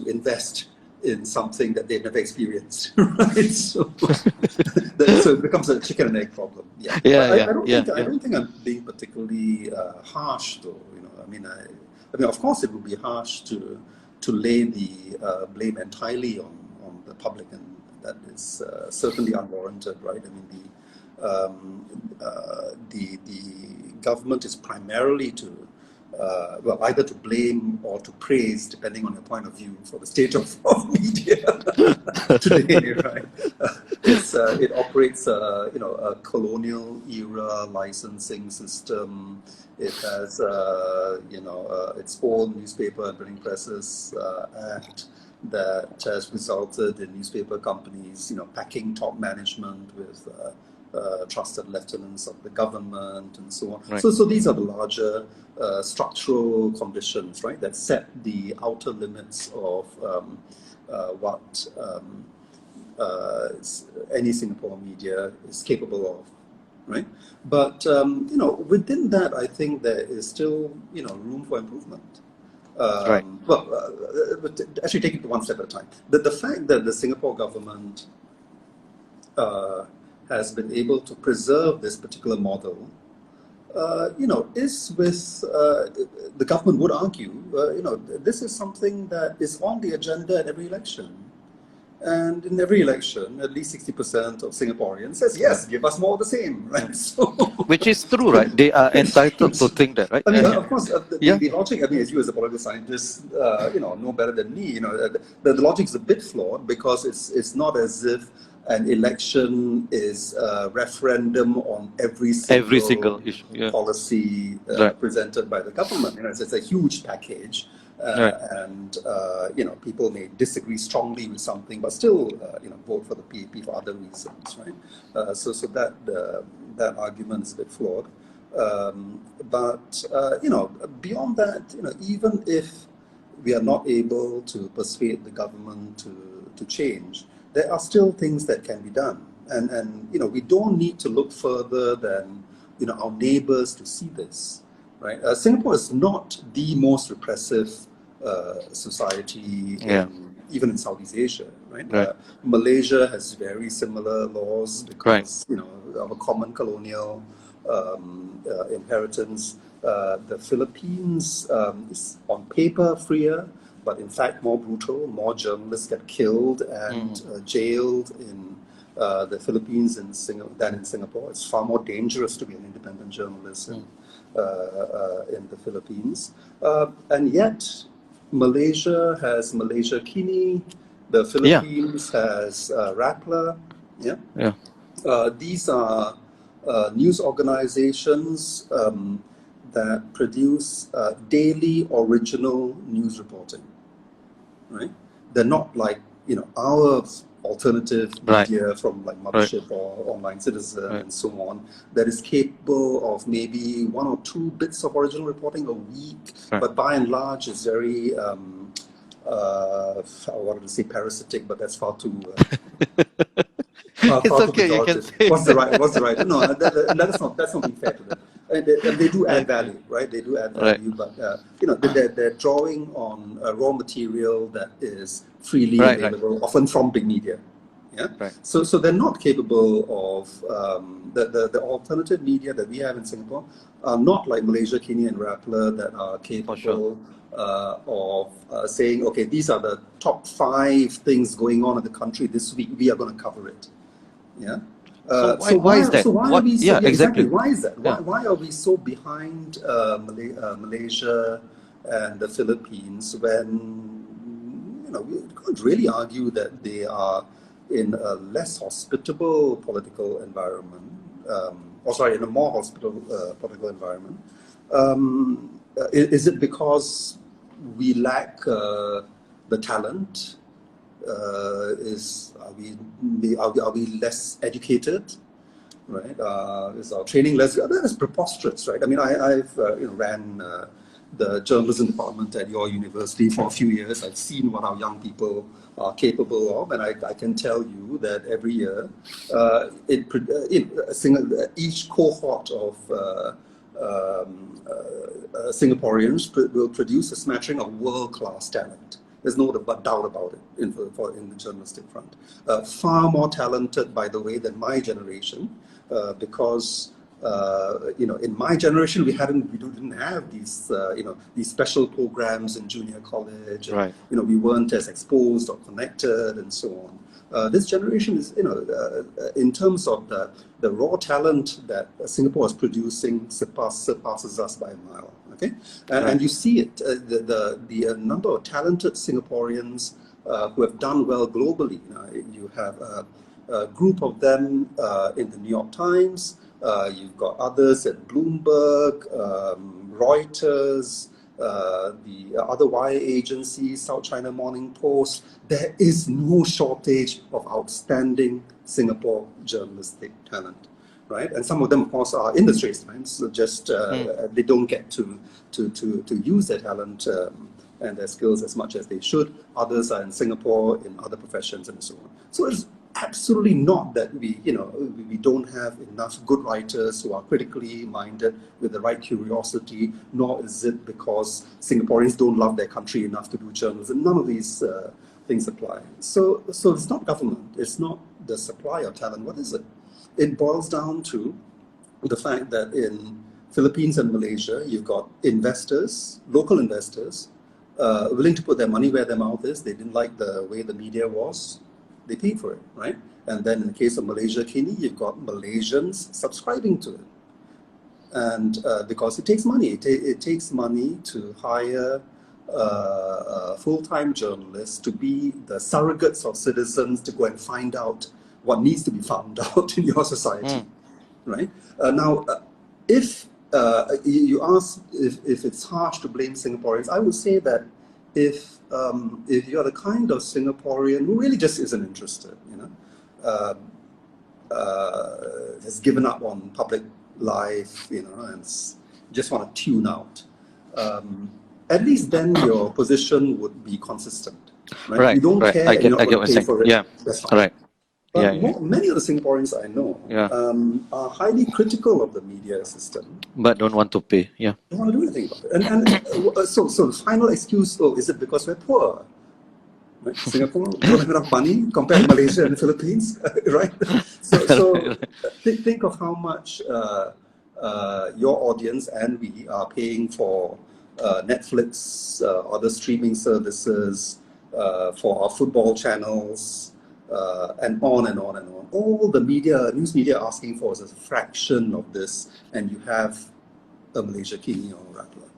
invest in something that they've never experienced, right? So it becomes a chicken and egg problem. Yeah. I don't think I'm being particularly harsh, though. I mean, of course, it would be harsh to lay the blame entirely on the public, and that is certainly unwarranted, right? I mean, the government is primarily to either to blame or to praise, depending on your point of view, for the state of media today, right? It operates a colonial era licensing system. It has its own newspaper and printing presses act that has resulted in newspaper companies packing top management with trusted lieutenants of the government and so on. Right. So these are the larger structural conditions, right, that set the outer limits of what any Singapore media is capable of, right? But within that, I think there is still room for improvement. Right. But actually, take it one step at a time. The fact that the Singapore government has been able to preserve this particular model, is with the government would argue, this is something that is on the agenda at every election. And in every election, at least 60% of Singaporeans says, yes, give us more of the same, right? So, which is true, right? They are entitled to think that, right? I mean, of course, the logic, I mean, as you as a political scientist, know better than me, the logic is a bit flawed, because it's not as if an election is a referendum on every single issue, policy presented by the government. It's a huge package. And people may disagree strongly with something, but still vote for the PAP for other reasons, right? So that argument is a bit flawed. But beyond that, even if we are not able to persuade the government to change, there are still things that can be done, and we don't need to look further than our neighbors to see this. Right? Singapore is not the most repressive society, even in Southeast Asia. Right? Malaysia has very similar laws because of a common colonial inheritance. The Philippines is on paper freer, but in fact more brutal. More journalists get killed and jailed in the Philippines than in Singapore. It's far more dangerous to be an independent journalist in the Philippines. And yet, Malaysia has Malaysia Kini, The Philippines has Rappler. Yeah. Yeah. These are news organizations that produce daily original news reporting, right? They're not like, our alternative media from like Mothership or Online Citizen and so on, that is capable of maybe 1 or 2 bits of original reporting a week, but by and large is very, I wanted to say parasitic, but that's far too... It's okay, you can say What's the right? No, that's not being fair to them. They do add value, right? They do add value, but they're drawing on raw material that is freely available, often from big media. Yeah. So they're not capable of the alternative media that we have in Singapore are not like Malaysia, Kenya, and Rappler that are capable of saying, okay, these are the top 5 things going on in the country this week. We are going to cover it. Yeah. So why is that? So why are we so, exactly. Why is that? Why are we so behind Malaysia and the Philippines when we can't really argue that they are in a less hospitable political environment, in a more hospitable political environment? Is it because we lack the talent? Are we less educated, right? Is our training less? That is preposterous, right? I mean, I've ran the journalism department at your university for a few years. I've seen what our young people are capable of, and I can tell you that every year, each cohort of Singaporeans will produce a smattering of world-class talent. There's no doubt about it in the journalistic front. Far more talented, by the way, than my generation, because in my generation we didn't have these these special programs in junior college. And, we weren't as exposed or connected and so on. This generation is, in terms of the raw talent that Singapore is producing, surpasses us by a mile. Okay, and you see it. The number of talented Singaporeans who have done well globally. You have a group of them in the New York Times. You've got others at Bloomberg, Reuters, the other wire agencies, South China Morning Post. There is no shortage of outstanding Singapore journalistic talent, right? And some of them, of course, are in the Straits Times, so just they don't get to use their talent and their skills as much as they should. Others are in Singapore in other professions and so on. So it's absolutely not that we don't have enough good writers who are critically minded with the right curiosity, nor is it because Singaporeans don't love their country enough to do journalism. None of these things apply. So it's not government, it's not the supply of talent. What is it? It boils down to the fact that in Philippines and Malaysia, you've got investors, local investors, willing to put their money where their mouth is. They didn't like the way the media was. They paid for it, right? And then in the case of Malaysia, Kini, you've got Malaysians subscribing to it. And because it takes money. It takes money to hire full-time journalists to be the surrogates of citizens to go and find out what needs to be found out in your society, right? Now, if you ask if it's harsh to blame Singaporeans, I would say that if you're the kind of Singaporean who really just isn't interested, has given up on public life, and just want to tune out, at least then your position would be consistent. Right? You don't care, you're not going to pay for it. Yeah, that's fine. right. But many of the Singaporeans I know are highly critical of the media system, but don't want to pay. Yeah, don't want to do anything about it. And so the final excuse: is it because we're poor? Right? Singapore don't have enough money compared to Malaysia and the Philippines, right? So think of how much your audience and we are paying for Netflix, other streaming services, for our football channels. And on and on and on. All the news media asking for is a fraction of this, and you have a Malaysia Kini or Rappler.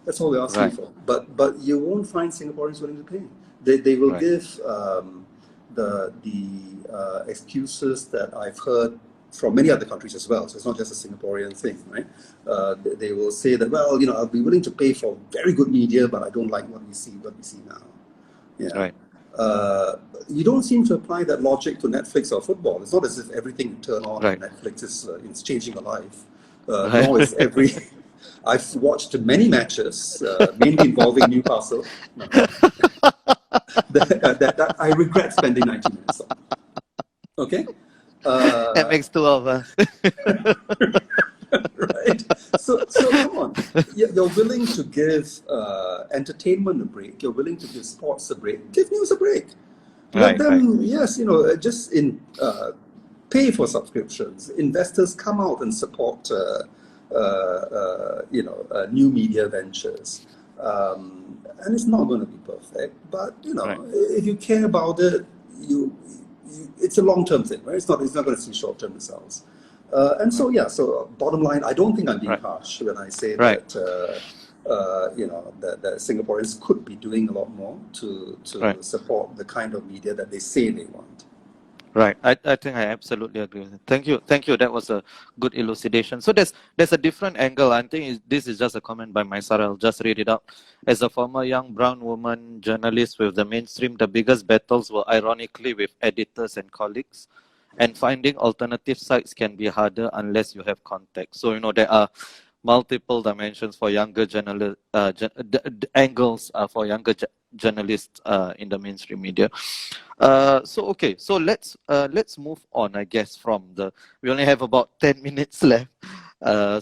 That's all they're asking for. But you won't find Singaporeans willing to pay. They will Right. give the excuses that I've heard from many other countries as well. So it's not just a Singaporean thing, right? They will say that, well, I'll be willing to pay for very good media, but I don't like what we see now. Yeah. Right. You don't seem to apply that logic to Netflix or football. It's not as if everything you turn on Right. Netflix is changing your life. Right. Nor is every. I've watched many matches, mainly involving Newcastle. No. that I regret spending 90 minutes on. Okay? That makes two of us. Right? So come on. You're willing to give entertainment a break. You're willing to give sports a break. Give news a break. Let them, yes, just pay for subscriptions. Investors come out and support, new media ventures. And it's not going to be perfect, but if you care about it, it's a long-term thing, right? It's not going to see short-term results. So bottom line, I don't think I'm being harsh when I say that that Singaporeans could be doing a lot more to support the kind of media that they say they want. Right. I think I absolutely agree with it. Thank you. That was a good elucidation. So there's a different angle. I think this is just a comment by my Sarah. I'll just read it out. As a former young brown woman journalist with the mainstream, the biggest battles were ironically with editors and colleagues. And finding alternative sites can be harder unless you have context. So, there are multiple dimensions for younger angles for younger journalists in the mainstream media. So let's move on, I guess, we only have about 10 minutes left.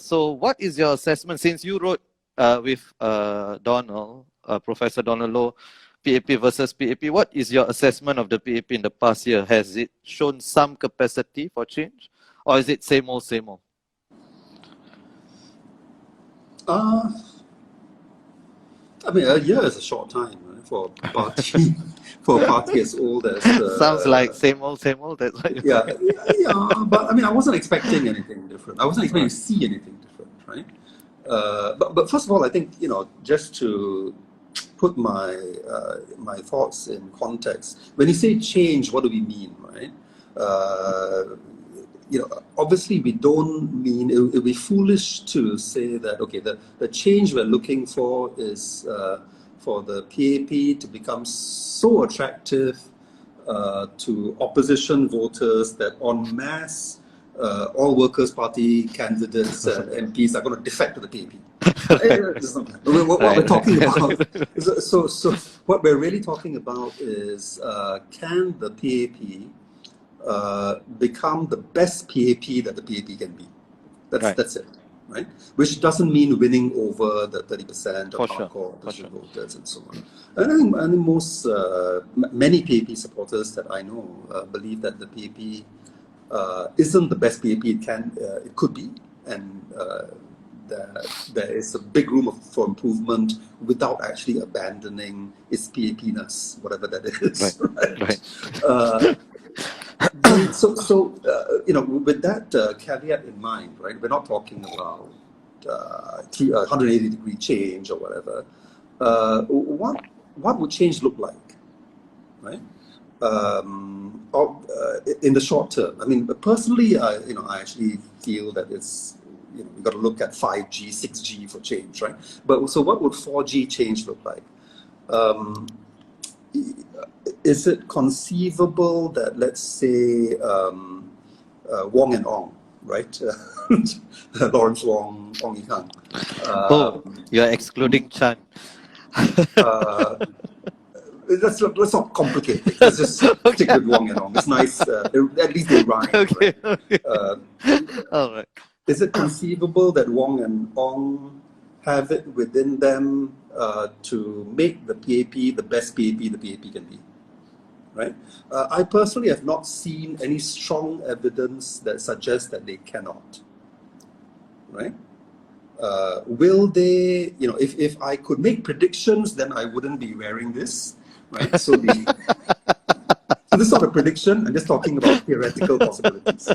So what is your assessment, since you wrote with Donald, Professor Donald Low, PAP versus PAP, what is your assessment of the PAP in the past year? Has it shown some capacity for change, or is it same old, same old? A year is a short time, right, for a party as old as. Sounds like same old, same old. That's what yeah. But I wasn't expecting anything different. I wasn't expecting to see anything different, right? But first of all, I think just to put my thoughts in context. When you say change, what do we mean, right? Obviously we don't mean, it would be foolish to say that, okay, the change we're looking for is for the PAP to become so attractive to opposition voters that en masse all Workers' Party candidates and MPs are going to defect to the PAP. What we're talking about, so what we're really talking about is can the PAP become the best PAP that the PAP can be? That's it, right? Which doesn't mean winning over the 30% of hardcore opposition voters and so on. And I think many PAP supporters that I know believe that the PAP isn't the best PAP it could be, and there is a big room for improvement without actually abandoning its PAP-ness, whatever that is. With that caveat in mind, right? We're not talking about 180-degree change or whatever. What would change look like, right? In the short term, personally, I actually feel that it's we've got to look at 5G, 6G for change, right? But so, what would 4G change look like? Is it conceivable that, let's say, Wong and Ong, right? Lawrence Wong, Ong Yi Kang. You're excluding Chan. Let's not complicate it. Let's just stick with Wong and Ong. It's nice. At least they rhyme. Okay. Right? All right. Is it conceivable that Wong and Ong have it within them to make the PAP the best PAP the PAP can be? Right? I personally have not seen any strong evidence that suggests that they cannot. Right? Will they? If I could make predictions, then I wouldn't be wearing this. Right? So this is not a prediction. I'm just talking about theoretical possibilities.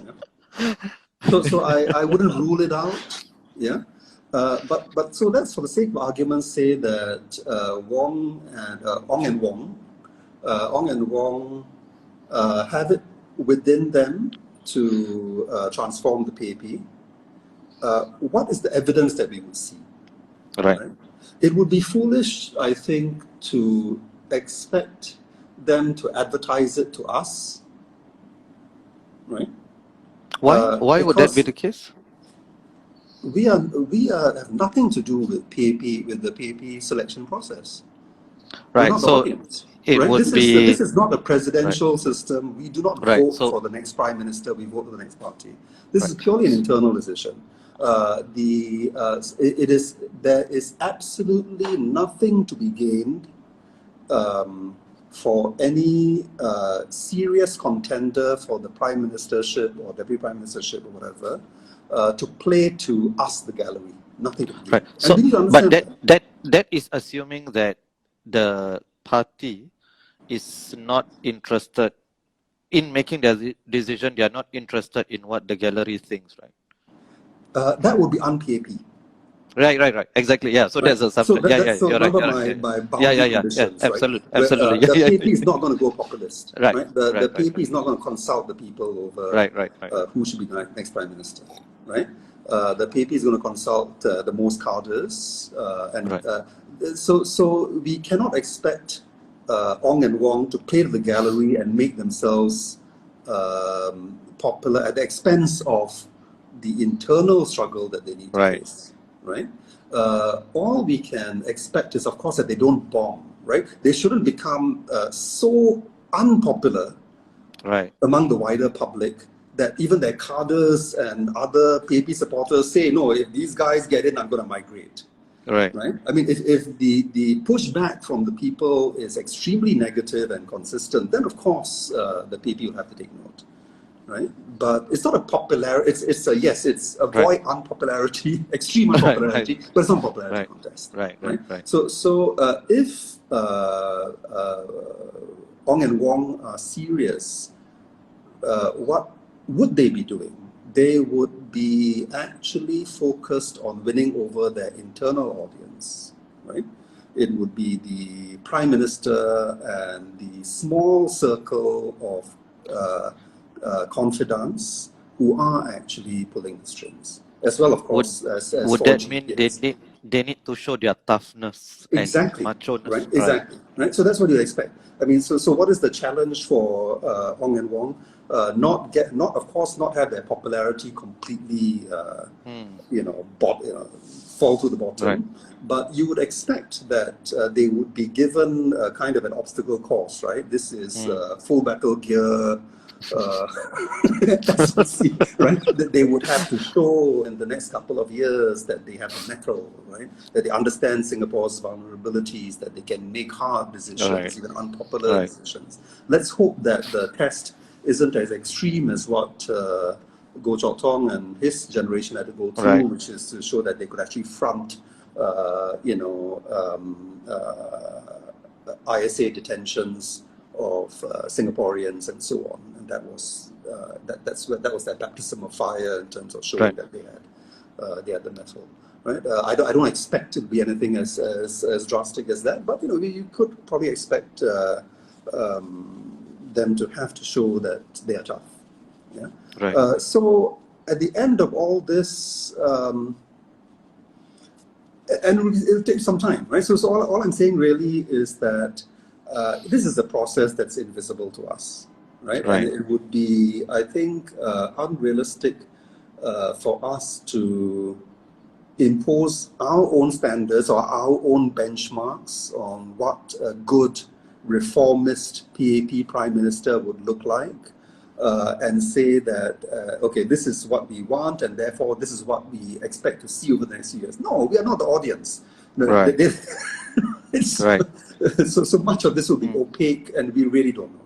So I wouldn't rule it out. Yeah. But so let's, for the sake of argument, say that Ong and Wong Ong and Wong have it within them to transform the PAP, what is the evidence that we would see? Right. It would be foolish, I think, to expect them to advertise it to us, right? Why would that be the case? We have nothing to do with PAP, with the PAP selection process. Right. We're not the So audience, it right? would This is not a presidential system. We do not Right. vote So- for the next prime minister. We vote for the next party. This is Right. purely an internal decision. There is absolutely nothing to be gained for any serious contender for the prime ministership or deputy prime ministership or whatever to play to us, the gallery. Nothing to be gained. Right. And So, we need to but understand that is assuming that the party is not interested in making the decision. They are not interested in what the gallery thinks, right? that would be un-PAP. Right. Exactly. Yeah. So Right. that's assumption. So Yeah. so You're right. remember You're right. my boundary conditions, right? Absolutely. Where, Absolutely. the Yeah. PAP is not going to go populist, Right. The PAP is not going to consult the people over Right. who should be the next prime minister, right? The PAP is going to consult the most cadres, and Right. so we cannot expect Ong and Wong to play to the gallery and make themselves popular at the expense of the internal struggle that they need to Right. face, right? All we can expect is, of course, that they don't bomb, right? They shouldn't become so unpopular Right. among the wider public that even their cadres and other PAP supporters say, no, if these guys get in, I'm going to migrate. Right. I mean, if the pushback from the people is extremely negative and consistent, then of course the PAP will have to take note, right? But it's not a popularity. It's avoid unpopularity, extreme unpopularity, but it's not a popularity contest, Right. So if Ong and Wong are serious, what would they be doing? They would be actually focused on winning over their internal audience, right? It would be the Prime Minister and the small circle of confidants who are actually pulling the strings, as well, of course, as Would for that mean GPs. they need to show their toughness Exactly, and macho-ness? right? Exactly, right? So that's what you expect. I mean, so what is the challenge for Ong and Wong? Not have their popularity completely, fall to the bottom. Right. But you would expect that they would be given kind of an obstacle course, right? This is full battle gear. Right? That they would have to show in the next couple of years that they have a mettle, right? That they understand Singapore's vulnerabilities, that they can make hard decisions, even unpopular decisions. Let's hope that the test isn't as extreme as what Goh Chok Tong and his generation had to go through, which is to show that they could actually front, ISA detentions of Singaporeans and so on, and that was that was their baptism of fire in terms of showing that they had the mettle. Right? I don't expect it to be anything as drastic as that, but you could probably expect them to have to show that they are tough. Yeah. Right. So at the end of all this, and it'll take some time, right? So all I'm saying really is that this is a process that's invisible to us, right? And it would be, I think, unrealistic for us to impose our own standards or our own benchmarks on what a good reformist PAP Prime Minister would look like, and say that, okay, this is what we want, and therefore this is what we expect to see over the next few years. No, we are not the audience. So much of this will be opaque, and we really don't know.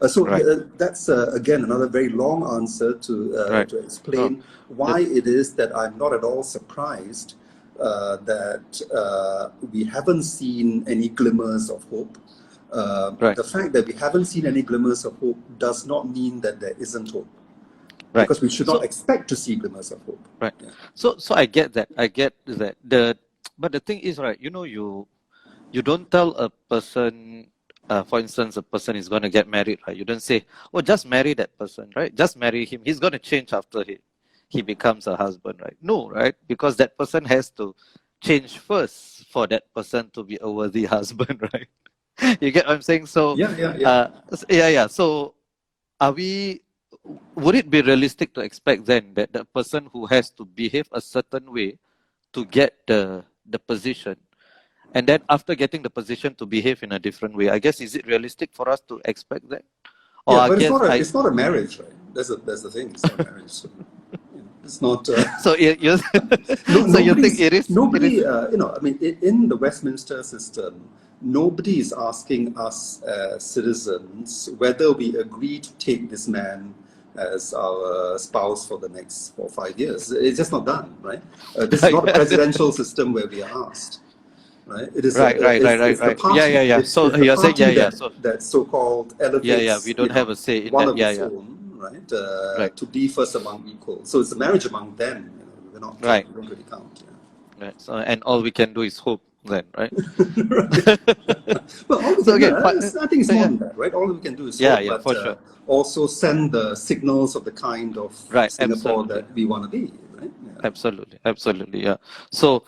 That's, again, another very long answer to explain why it is that I'm not at all surprised that we haven't seen any glimmers of hope. The fact that we haven't seen any glimmers of hope does not mean that there isn't hope. Because we should not expect to see glimmers of hope. Right. Yeah. So I get that. But the thing is, right, you don't tell a person for instance, a person is going to get married, right? You don't say, oh, just marry that person, right? Just marry him. He's going to change after he becomes a husband, right? No, right? Because that person has to change first for that person to be a worthy husband, right? You get what I'm saying? So, yeah. So, would it be realistic to expect then that the person who has to behave a certain way to get the position, and then after getting the position to behave in a different way? I guess, is it realistic for us to expect that? Or yeah, I but guess it's not a marriage, right? That's the thing. It's not a marriage. So, it's not. So you so you think it is? Nobody, I mean, in the Westminster system, nobody is asking us as citizens whether we agree to take this man as our spouse for the next 4 or 5 years. It's just not done, right? This is not a presidential system where we are asked, right? It is right. the party. Yeah. So it's the you're saying, party So that so-called elevates. we don't have a say in one that. of its own, right? Right. To be first among equals. So it's a marriage among them. We're not. Right. We don't really count. Right. So, and all we can do is hope then, right? Well, all we can I think it's more than that, right? All we can do is hope, but for sure. also send the signals of the kind of Singapore that we want to be, right? Yeah. Absolutely, yeah. So,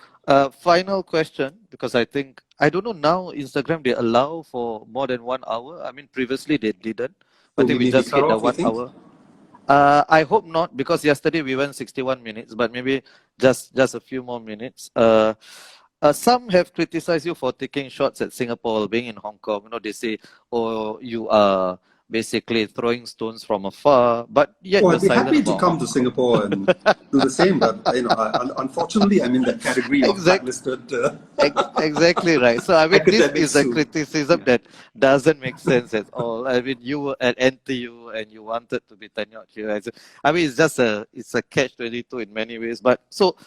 final question, because I don't know now, Instagram, they allow for more than 1 hour. I mean, previously they didn't. I think we just hit the 1 hour. I hope not, because yesterday we went 61 minutes, but maybe just a few more minutes. Some have criticized you for taking shots at Singapore, being in Hong Kong. They say, oh, you are basically throwing stones from afar, but yet I'd be happy to come to Singapore and do the same, but unfortunately, I'm in that category of blacklisted. Exactly right. So I mean, this is a criticism that doesn't make sense at all. I mean, you were at NTU and you wanted to be tenured here. I mean, it's a catch-22 in many ways. But so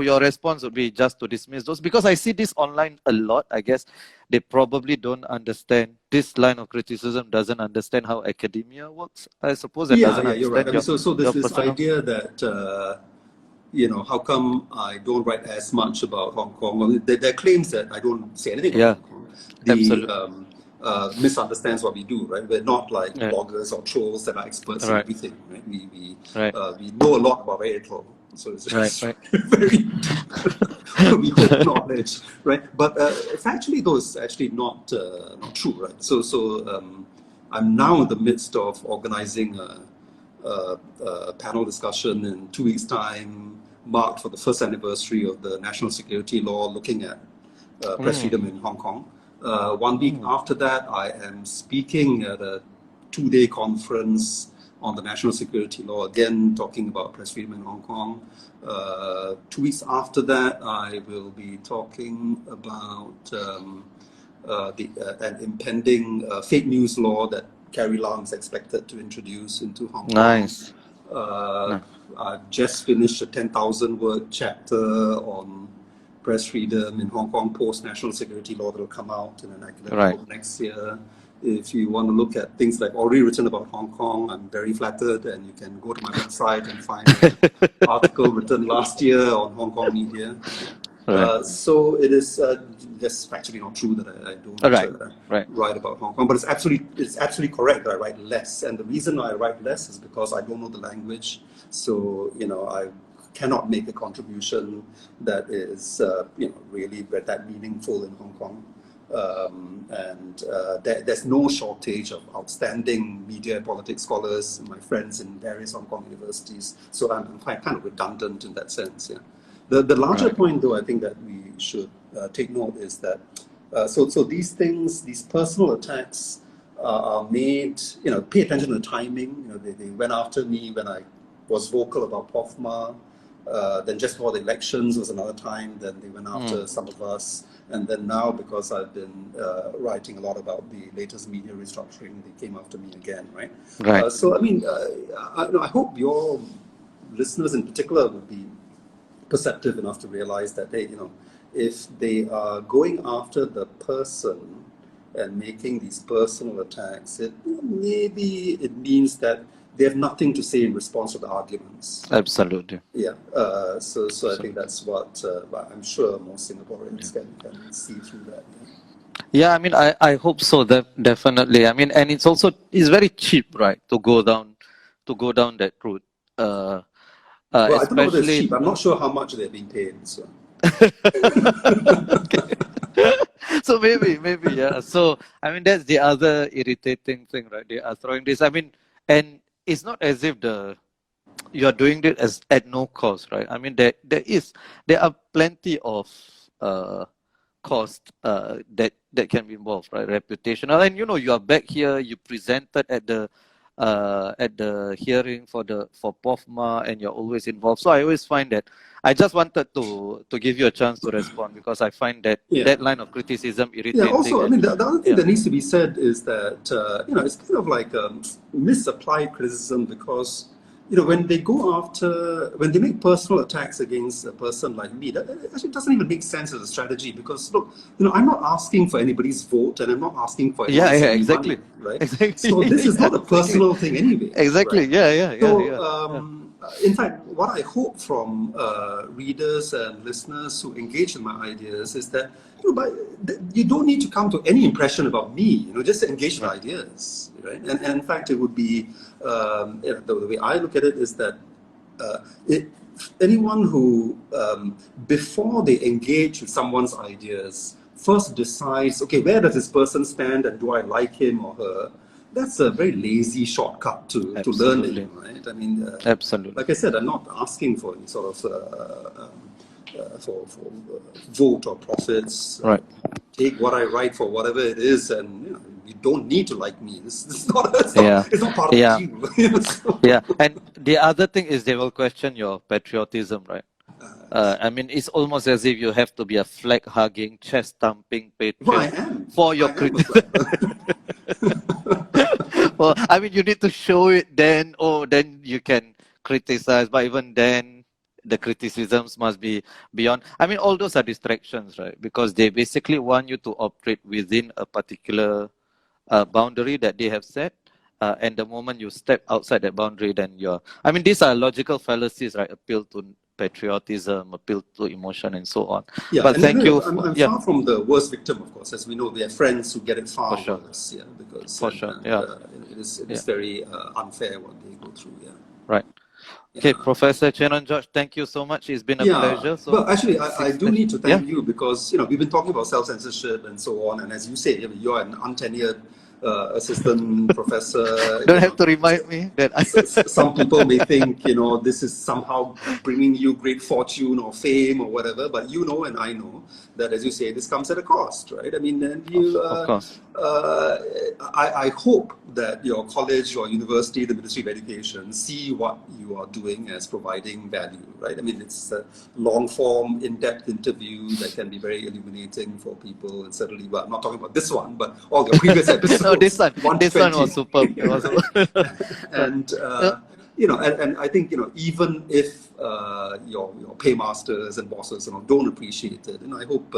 your response would be just to dismiss those, because I see this online a lot. I guess they probably don't understand this line of criticism, doesn't understand how academia works, I suppose. You're right. I mean, so there's this idea that how come I don't write as much about Hong Kong? Well, there are claims that I don't say anything about Hong Kong. Misunderstands what we do, right? We're not like bloggers or trolls that are experts in everything, right? We know a lot about very little. So it's just very we hold knowledge, right? But factually, though, it's actually not true, right? So I'm now in the midst of organizing a panel discussion in 2 weeks' time, marked for the first anniversary of the national security law, looking at press freedom in Hong Kong. 1 week after that, I am speaking at a 2-day conference on the national security law, again talking about press freedom in Hong Kong. 2 weeks after that, I will be talking about an impending fake news law that Carrie Lam is expected to introduce into Hong Kong. Nice. I've just finished a 10,000-word chapter on press freedom in Hong Kong post-national security law that will come out in an academic book next year. If you want to look at things like already written about Hong Kong, I'm very flattered, and you can go to my website and find an article written last year on Hong Kong media. So it is just factually not true that I don't write about Hong Kong, but it's absolutely correct that I write less, and the reason I write less is because I don't know the language. So I cannot make a contribution that is really that meaningful in Hong Kong. There's no shortage of outstanding media and politics scholars, my friends in various Hong Kong universities. So I'm kind of redundant in that sense. Yeah. The larger point, though, I think that we should take note is that so these things, these personal attacks are made. Pay attention to the timing. They went after me when I was vocal about POFMA. Then just before the elections was another time. Then they went after some of us. And then now, because I've been writing a lot about the latest media restructuring, they came after me again, right? So, I mean, I hope your listeners in particular would be perceptive enough to realize that, hey, if they are going after the person and making these personal attacks, maybe it means that they have nothing to say in response to the arguments. Absolutely. Yeah. So I think that's what I'm sure most Singaporeans can see through that. Yeah. Yeah, I mean, I hope so. Definitely. I mean, and it's very cheap, right, to go down that route. Well, I don't know whether it's Especially. cheap. I'm not sure how much they're being paid. So. So maybe, yeah. So I mean, that's the other irritating thing, right? They are throwing this. I mean, and it's not as if you are doing it as at no cost, right? I mean, there are plenty of cost that can be involved, right? Reputational, and you are back here. You presented at the hearing for POFMA, and you're always involved. So I always find that I just wanted to give you a chance to respond, because I find that line of criticism irritating. Yeah. Also, I mean, the other thing that needs to be said is that it's kind of like misapplied criticism, because when they make personal attacks against a person like me, that actually doesn't even make sense as a strategy. Because look, I'm not asking for anybody's vote, and I'm not asking for exactly money, right? exactly. So this is not a personal thing anyway. Exactly. Right? In fact, what I hope from readers and listeners who engage in my ideas is that you don't need to come to any impression about me. Just engage in ideas, right? And in fact, it would be the way I look at it is that anyone who before they engage with someone's ideas first decides, okay, where does this person stand, and do I like him or her? That's a very lazy shortcut to learning, right? I mean, absolutely. Like I said, I'm not asking for any sort of for vote or profits. Right. Take what I write for whatever it is, and you don't need to like me. It's not part of the team. So. Yeah, and the other thing is they will question your patriotism, right? I mean, it's almost as if you have to be a flag-hugging, chest-thumping patriot for your criticism. Well, I mean, you need to show it, then you can criticize. But even then, the criticisms must be beyond. I mean, all those are distractions, right? Because they basically want you to operate within a particular boundary that they have set. And the moment you step outside that boundary, then I mean, these are logical fallacies, right? Appeal to patriotism, appeal to emotion, and so on. Yeah, but thank you. I'm far from the worst victim, of course. As we know, we have friends who get it far worse. Yeah, because it is very unfair what they go through. Yeah. Right. Okay, Professor Cherian George, thank you so much. It's been a pleasure. So, well, actually, I do need to thank you, because we've been talking about self-censorship and so on, and as you say, you're an untenured assistant professor. Don't have to remind me that some people may think this is somehow bringing you great fortune or fame or whatever, but and I know that, as you say, this comes at a cost, right? I mean, and of course. I hope that your college or university, the Ministry of Education, see what you are doing as providing value, right? I mean, it's a long-form, in-depth interview that can be very illuminating for people, and certainly, well, I'm not talking about this one, but all your previous episodes. No, this one was superb. And and I think even if your paymasters and bosses don't appreciate it, I hope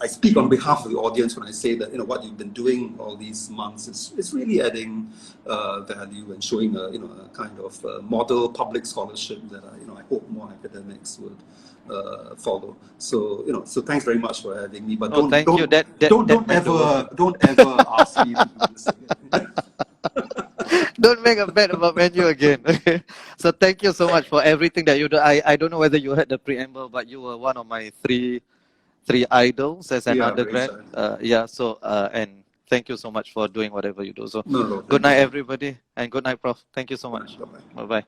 I speak on behalf of the audience when I say that what you've been doing all these months is really adding value and showing a kind of model public scholarship that I hope more academics would follow. So so thanks very much for having me. But don't ever ask me to do this again. Don't make a bet about menu again. Okay. So thank you so much for everything that you do. I don't know whether you heard the preamble, but you were one of my three idols as an undergrad. So and thank you so much for doing whatever you do. So good night, everybody, and good night, Prof. Thank you so much. Bye bye.